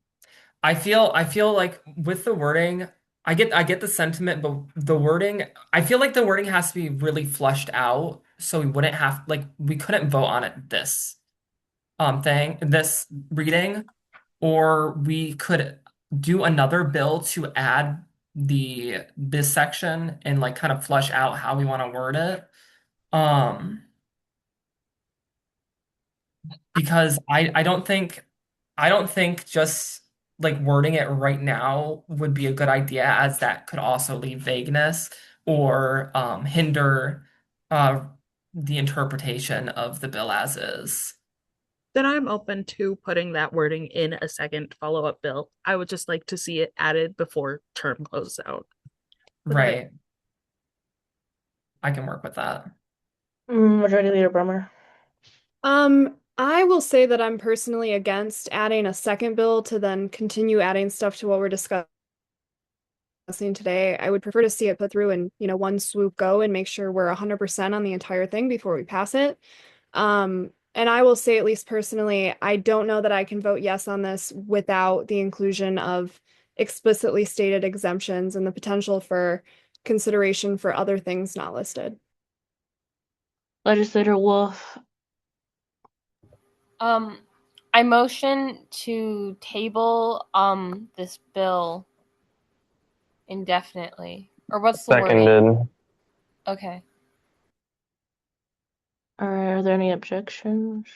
I feel like with the wording, I get the sentiment, but the wording, I feel like the wording has to be really fleshed out, so we wouldn't have like we couldn't vote on it this reading, or we could do another bill to add this section and like kind of flesh out how we want to word it. Um, because I don't think just like wording it right now would be a good idea, as that could also leave vagueness or hinder uh the interpretation of the bill as is. Then I'm open to putting that wording in a second follow-up bill. I would just like to see it added before term closes out. Right. I can work with that. Majority Leader Brummer. I will say that I'm personally against adding a second bill to then continue adding stuff to what we're discussing today. I would prefer to see it put through in, one swoop go and make sure we're 100% on the entire thing before we pass it. And I will say, at least personally, I don't know that I can vote yes on this without the inclusion of explicitly stated exemptions and the potential for consideration for other things not listed. Legislator Wolf. I motion to table this bill indefinitely. Or what's the wording? Seconded. Okay. All right, are there any objections?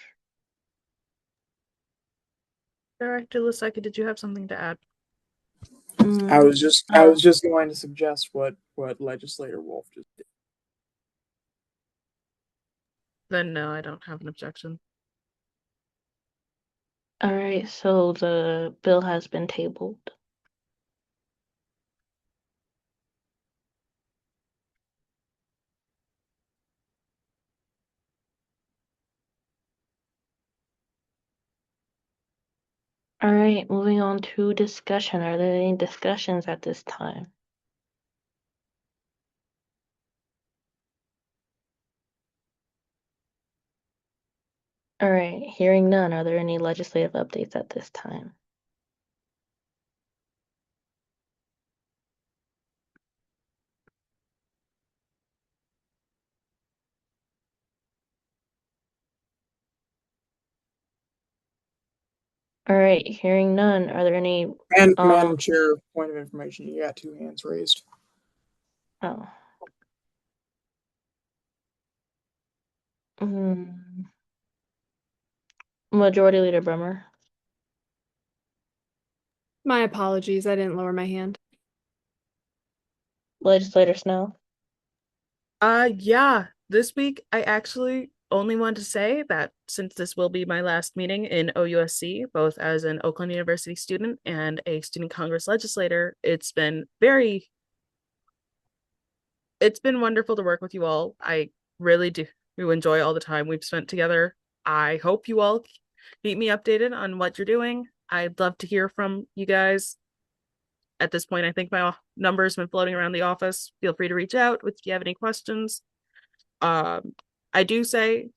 Director Laseki, did you have something to add? I was just going to suggest what Legislator Wolf just did. Then no, I don't have an objection. All right, so the bill has been tabled. All right, moving on to discussion. Are there any discussions at this time? All right, hearing none. Are there any legislative updates at this time? All right, hearing none. Are there any? Madam Chair, point of information, you got two hands raised. Oh. Majority Leader Brummer. My apologies, I didn't lower my hand. Legislator Snow. Yeah, this week I actually only want to say that since this will be my last meeting in OUSC, both as an Oakland University student and a student Congress legislator, it's been wonderful to work with you all. I really do enjoy all the time we've spent together. I hope you all keep me updated on what you're doing. I'd love to hear from you guys. At this point, I think my number's been floating around the office. Feel free to reach out if you have any questions. I do say,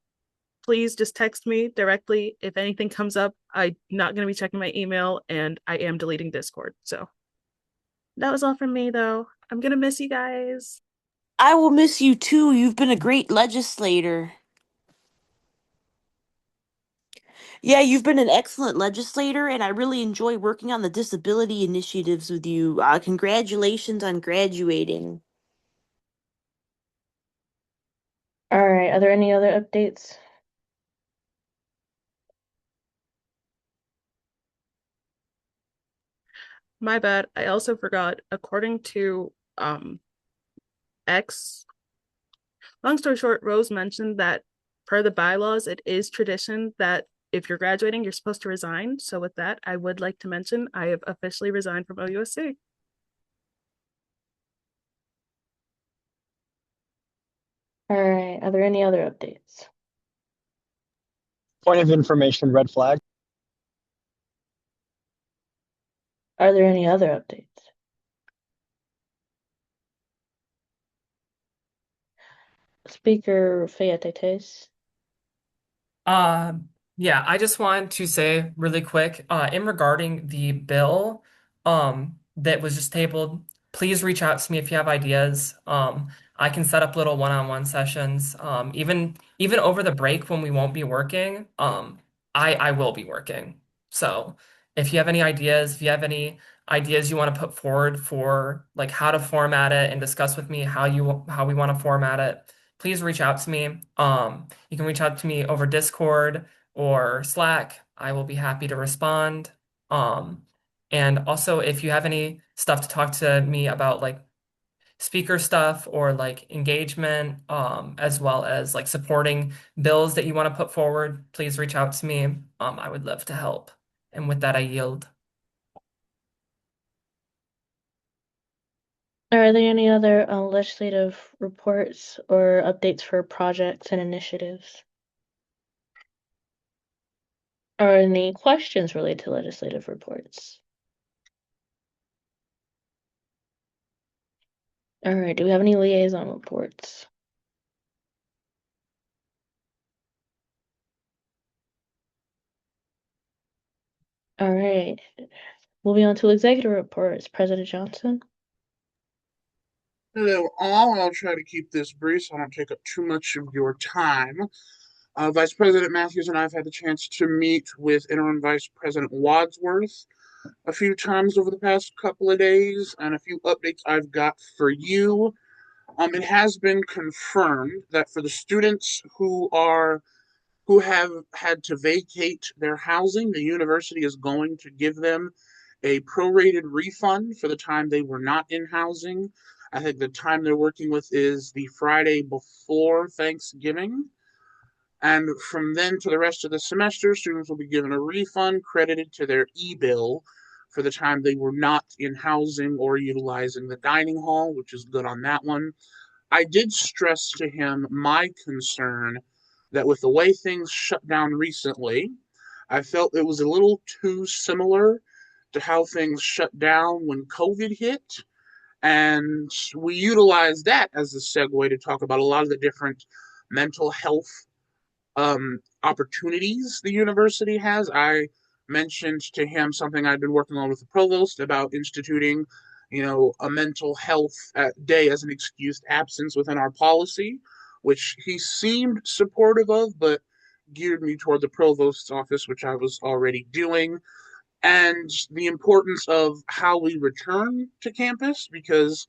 please just text me directly if anything comes up. I'm not going to be checking my email, and I am deleting Discord. So that was all from me, though. I'm going to miss you guys. I will miss you too. You've been a great legislator. Yeah, you've been an excellent legislator, and I really enjoy working on the disability initiatives with you. Congratulations on graduating. All right, are there any other updates? My bad. I also forgot, according to X, long story short, Rose mentioned that per the bylaws, it is tradition that if you're graduating, you're supposed to resign. So with that, I would like to mention I have officially resigned from OUSC. All right. Are there any other updates? Point of information, red flag. Are there any other updates? Speaker Featetes. Yeah, I just wanted to say really quick, in regarding the bill, that was just tabled, please reach out to me if you have ideas. I can set up little one-on-one sessions. Even over the break when we won't be working, I will be working. So if you have any ideas, if you have any ideas you want to put forward for like how to format it and discuss with me how we want to format it, please reach out to me. You can reach out to me over Discord or Slack. I will be happy to respond. Um, and also, if you have any stuff to talk to me about, like speaker stuff or like engagement, as well as like supporting bills that you want to put forward, please reach out to me. I would love to help. And with that, I yield. Are there any other legislative reports or updates for projects and initiatives? Are any questions related to legislative reports? All right. Do we have any liaison reports? All right. Moving on to executive reports. President Johnson. Hello, all. I'll try to keep this brief so I don't take up too much of your time. Vice President Matthews and I have had the chance to meet with Interim Vice President Wadsworth a few times over the past couple of days, and a few updates I've got for you. It has been confirmed that for the students who have had to vacate their housing, the university is going to give them a prorated refund for the time they were not in housing. I think the time they're working with is the Friday before Thanksgiving. And from then to the rest of the semester, students will be given a refund credited to their e-bill for the time they were not in housing or utilizing the dining hall, which is good on that one. I did stress to him my concern that with the way things shut down recently, I felt it was a little too similar to how things shut down when COVID hit. And we utilized that as a segue to talk about a lot of the different mental health opportunities the university has. I mentioned to him something I'd been working on with the provost about instituting, a mental health day as an excused absence within our policy, which he seemed supportive of, but geared me toward the provost's office, which I was already doing, and the importance of how we return to campus because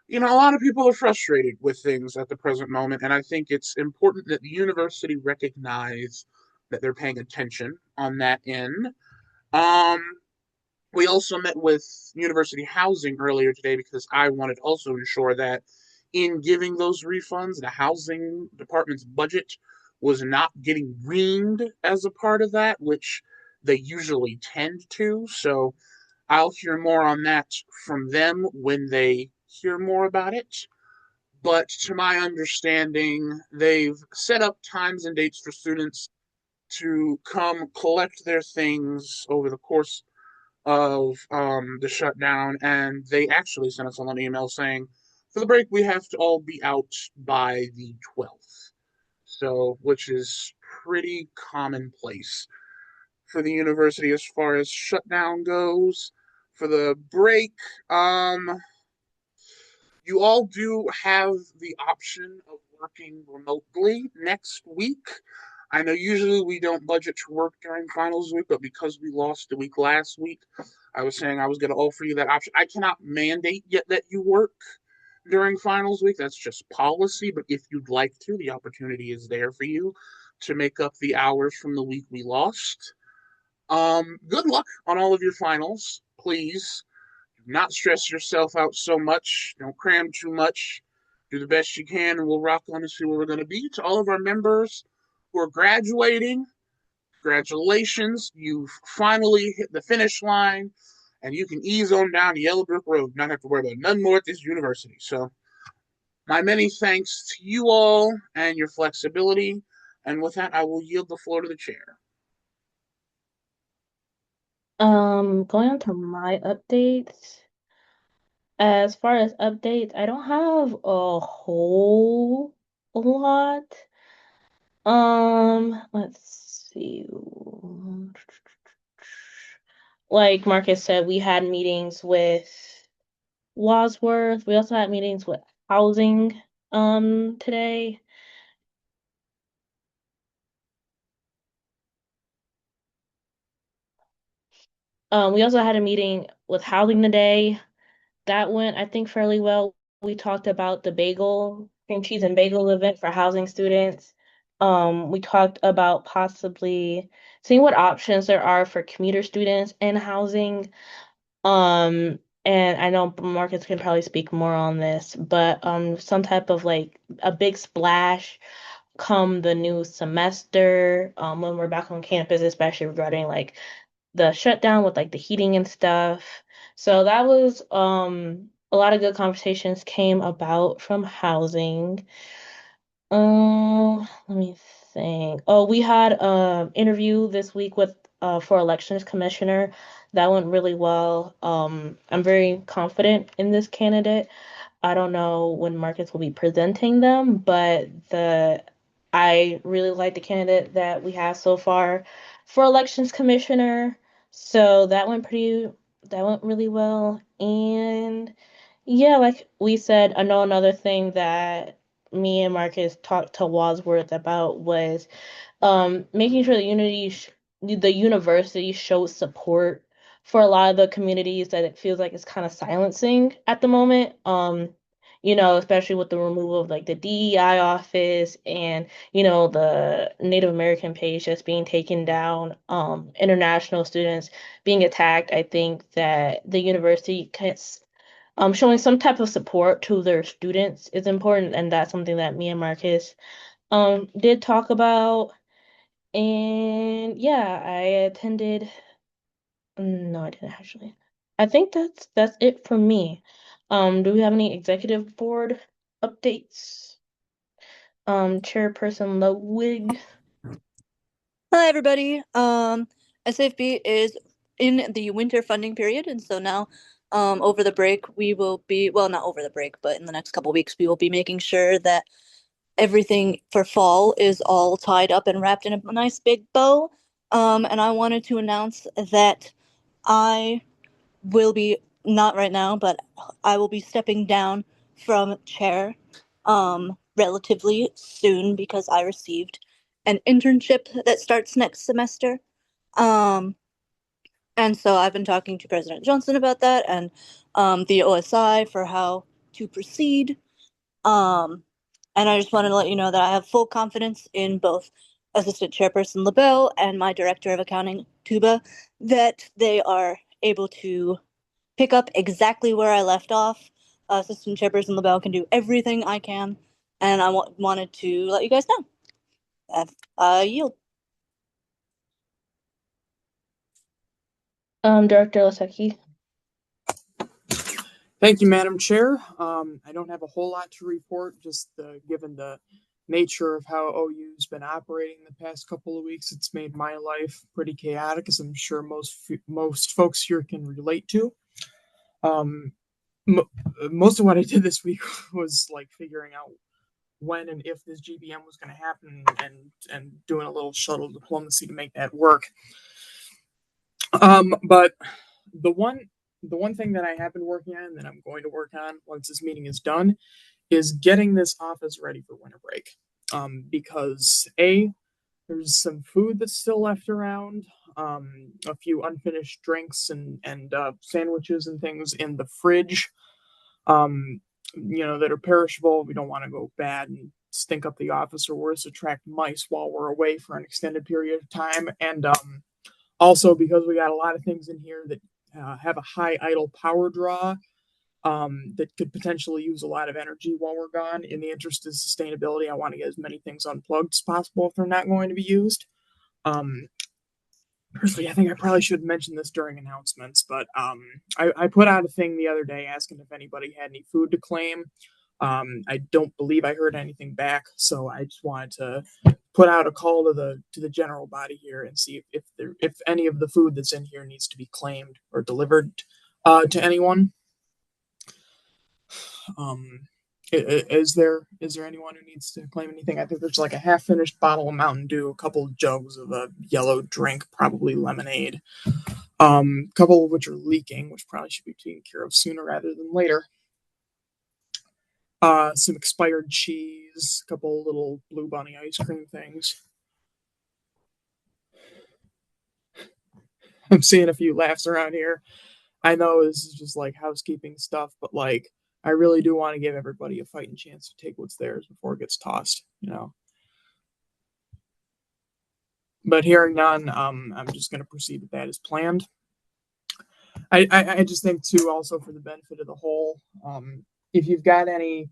a lot of people are frustrated with things at the present moment, and I think it's important that the university recognize that they're paying attention on that end. Um, we also met with university housing earlier today because I wanted to also ensure that in giving those refunds, the housing department's budget was not getting reamed as a part of that, which they usually tend to. So I'll hear more on that from them when they hear more about it. But to my understanding, they've set up times and dates for students to come collect their things over the course of the shutdown. And they actually sent us an email saying, for the break, we have to all be out by the 12th. So, which is pretty commonplace for the university as far as shutdown goes. For the break, you all do have the option of working remotely next week. I know usually we don't budget to work during finals week, but because we lost the week last week, I was saying I was going to offer you that option. I cannot mandate yet that you work during finals week. That's just policy. But if you'd like to, the opportunity is there for you to make up the hours from the week we lost. Good luck on all of your finals. Please do not stress yourself out so much. Don't cram too much. Do the best you can, and we'll rock on to see where we're going to be. To all of our members who are graduating, congratulations. You've finally hit the finish line, and you can ease on down the Yellow Brick Road, not have to worry about none more at this university. So My many thanks to you all and your flexibility. And with that, I will yield the floor to the chair. Going on to my updates. As far as updates, I don't have a whole lot. Let's see. Like Marcus said, we had meetings with Wadsworth. We also had meetings with housing today. We also had a meeting with housing today. That went, I think, fairly well. We talked about the bagel, cream cheese and bagel event for housing students. We talked about possibly seeing what options there are for commuter students in housing. And I know Marcus can probably speak more on this, but some type of like a big splash come the new semester, when we're back on campus, especially regarding like the shutdown with like the heating and stuff. So that was a lot of good conversations came about from housing. Let me think. Oh, we had an interview this week with for elections commissioner. That went really well. I'm very confident in this candidate. I don't know when Marcus will be presenting them, but the I really like the candidate that we have so far for elections commissioner. So that went really well. And yeah, like we said, I know another thing that me and Marcus talked to Wadsworth about was making sure the university shows support for a lot of the communities that it feels like it's kind of silencing at the moment. Especially with the removal of like the DEI office and the Native American page that's being taken down, international students being attacked. I think that the university showing some type of support to their students is important, and that's something that me and Marcus did talk about. And yeah, I attended. No, I didn't actually. I think that's it for me. Do we have any executive board updates? Chairperson Ludwig. Hi, everybody. SAFB is in the winter funding period, and so now, over the break, we will be, well, not over the break, but in the next couple weeks, we will be making sure that everything for fall is all tied up and wrapped in a nice big bow. And I wanted to announce that I will be, not right now, but I will be stepping down from chair relatively soon because I received an internship that starts next semester. Um, and so I've been talking to President Johnson about that and the OSI for how to proceed. And I just wanted to let you know that I have full confidence in both Assistant Chairperson LaBelle and my Director of Accounting, Tuba, that they are able to pick up exactly where I left off. Assistant Chairperson LaBelle can do everything I can, and I wanted to let you guys know. Yield. Director Laseki. Thank you, Madam Chair. I don't have a whole lot to report, just given the nature of how OU's been operating the past couple of weeks. It's made my life pretty chaotic, as I'm sure most folks here can relate to. Most of what I did this week was like figuring out when and if this GBM was going to happen, and doing a little shuttle diplomacy to make that work. But the one thing that I have been working on, that I'm going to work on once this meeting is done, is getting this office ready for winter break. Because there's some food that's still left around, a few unfinished drinks and sandwiches and things in the fridge, that are perishable. We don't want to go bad and stink up the office, or worse, attract mice while we're away for an extended period of time. And also, because we got a lot of things in here that have a high idle power draw, that could potentially use a lot of energy while we're gone. In the interest of sustainability, I want to get as many things unplugged as possible if they're not going to be used. Personally, I think I probably should mention this during announcements, but I put out a thing the other day asking if anybody had any food to claim. I don't believe I heard anything back, so I just wanted to put out a call to the general body here and see if any of the food that's in here needs to be claimed or delivered to anyone. Um, is there anyone who needs to claim anything? I think there's like a half finished bottle of Mountain Dew, a couple of jugs of a yellow drink, probably lemonade. Couple of which are leaking, which probably should be taken care of sooner rather than later. Some expired cheese, a couple little Blue Bunny ice cream things. I'm seeing a few laughs around here. I know this is just like housekeeping stuff, but like I really do want to give everybody a fighting chance to take what's theirs before it gets tossed, you know. But hearing none, I'm just going to proceed with that as planned. I just think too, also for the benefit of the whole, if you've got any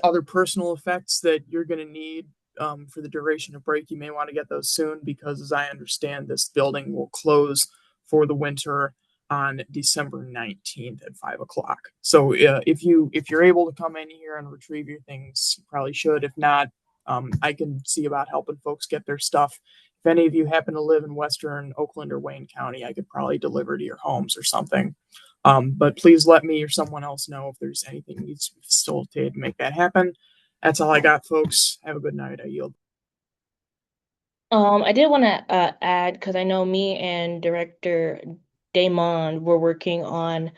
other personal effects that you're going to need for the duration of break, you may want to get those soon because, as I understand, this building will close for the winter on December 19th at 5 o'clock. So if you're able to come in here and retrieve your things, you probably should. If not, I can see about helping folks get their stuff. If any of you happen to live in Western Oakland or Wayne County, I could probably deliver to your homes or something. But please let me or someone else know if there's anything that needs to be facilitated to make that happen. That's all I got, folks. Have a good night. I yield. I did want to add because I know me and Director Damon were working on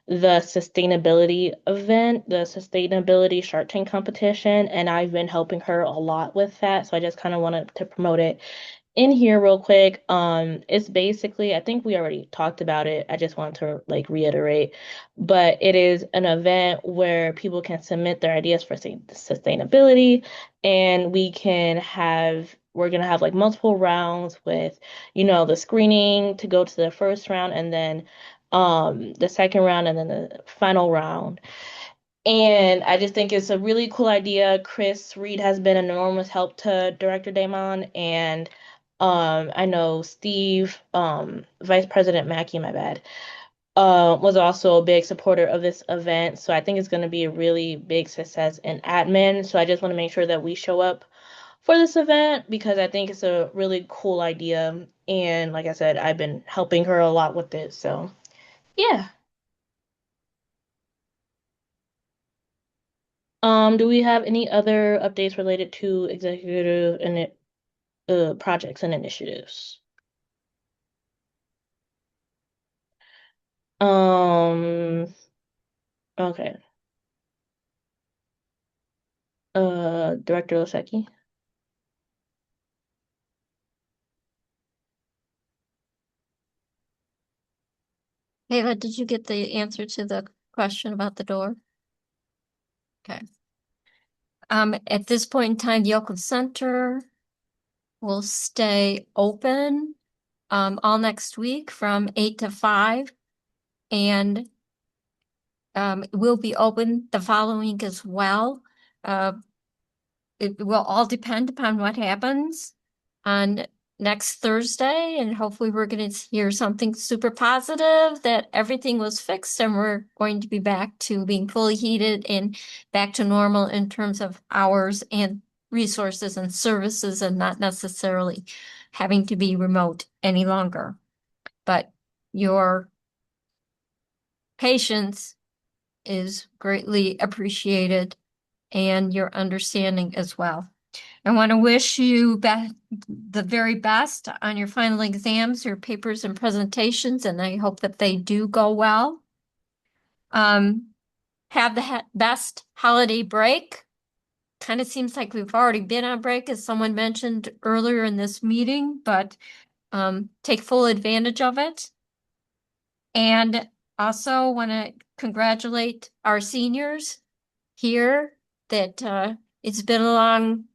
the sustainability event, the sustainability Shark Tank competition, and I've been helping her a lot with that. So I just kind of wanted to promote it in here real quick. It's basically, I think we already talked about it. I just want to like reiterate, but it is an event where people can submit their ideas for sustainability, and we're gonna have like multiple rounds with, the screening to go to the first round, and then the second round, and then the final round. And I just think it's a really cool idea. Chris Reed has been an enormous help to Director Damon, and I know Steve, Vice President Mackey, my bad, was also a big supporter of this event. So I think it's going to be a really big success in admin. So I just want to make sure that we show up for this event because I think it's a really cool idea. And like I said, I've been helping her a lot with it. So yeah. Do we have any other updates related to executive and projects and initiatives? Okay. Director Oseki. Kayla, did you get the answer to the question about the door? Okay. At this point in time, the Oakland Center will stay open all next week from 8 to 5, and it will be open the following week as well. It will all depend upon what happens on next Thursday, and hopefully we're going to hear something super positive that everything was fixed and we're going to be back to being fully heated and back to normal in terms of hours and resources and services, and not necessarily having to be remote any longer. But your patience is greatly appreciated, and your understanding as well. I want to wish you the very best on your final exams, your papers and presentations, and I hope that they do go well. Have the best holiday break. Kind of seems like we've already been on break, as someone mentioned earlier in this meeting, but take full advantage of it. And also want to congratulate our seniors here that it's been a long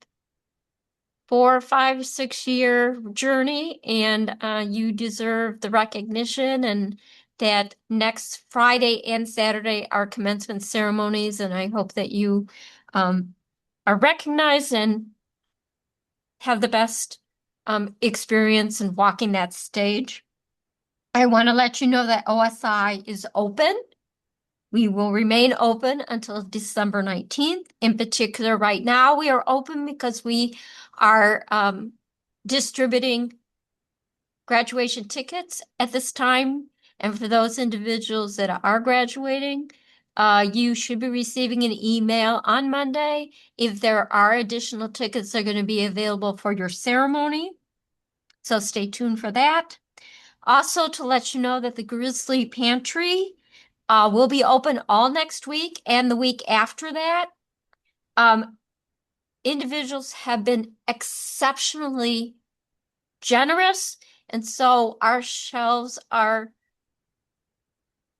4, 5, 6 year journey, and you deserve the recognition. And that next Friday and Saturday are commencement ceremonies, and I hope that you are recognized and have the best experience in walking that stage. I want to let you know that OSI is open. We will remain open until December 19th. In particular, right now, we are open because we are distributing graduation tickets at this time. And for those individuals that are graduating, you should be receiving an email on Monday if there are additional tickets that are going to be available for your ceremony. So stay tuned for that. Also, to let you know that the Grizzly Pantry will be open all next week and the week after that. Individuals have been exceptionally generous, and so our shelves are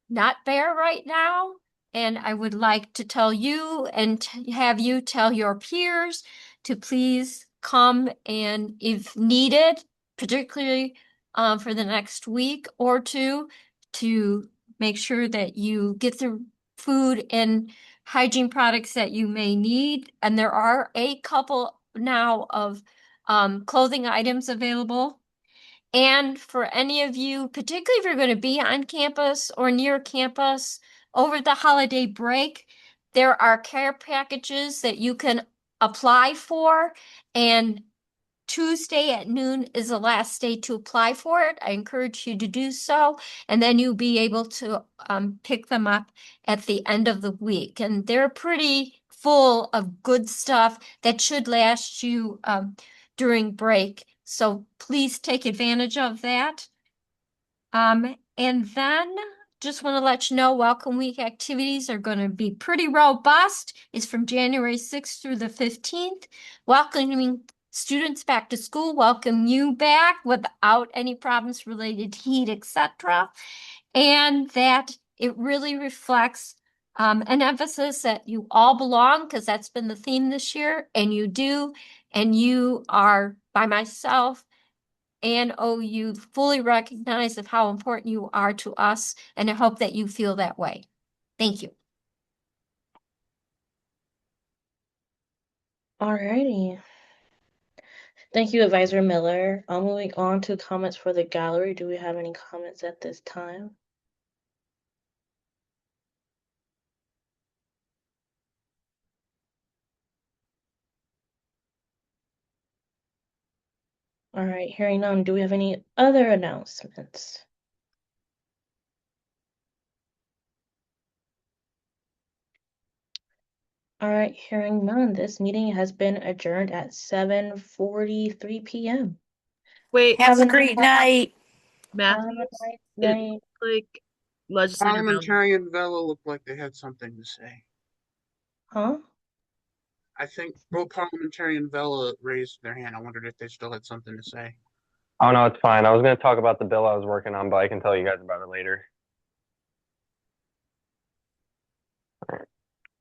not bare right now. And I would like to tell you and have you tell your peers to please come and, if needed, particularly for the next week or two, to make sure that you get the food and hygiene products that you may need. And there are a couple now of clothing items available. And for any of you, particularly if you're going to be on campus or near campus over the holiday break, there are care packages that you can apply for. And Tuesday at noon is the last day to apply for it. I encourage you to do so. And then you'll be able to pick them up at the end of the week. And they're pretty full of good stuff that should last you during break. So please take advantage of that. And then just want to let you know, Welcome Week activities are going to be pretty robust. It's from January 6th through the 15th. Welcoming students back to school, welcome you back without any problems related to heat, etc. And that it really reflects an emphasis that you all belong, because that's been the theme this year, and you do, and you are, by myself and OU, fully recognize of how important you are to us, and I hope that you feel that way. Thank you. Alrighty. Thank you, Advisor Miller. Moving on to comments for the gallery. Do we have any comments at this time? All right, hearing none, do we have any other announcements? All right, hearing none, this meeting has been adjourned at 7:43 p.m. Wait, Have a great night. Matthews, night. it looks like Legislator Bell. Parliamentarian Vela looked like they had something to say. Huh? I think both Parliamentarian Vela raised their hand. I wondered if they still had something to say. Oh no, it's fine. I was going to talk about the bill I was working on, but I can tell you guys about it later. All right.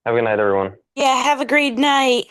Have a good night, everyone. Yeah, have a great night.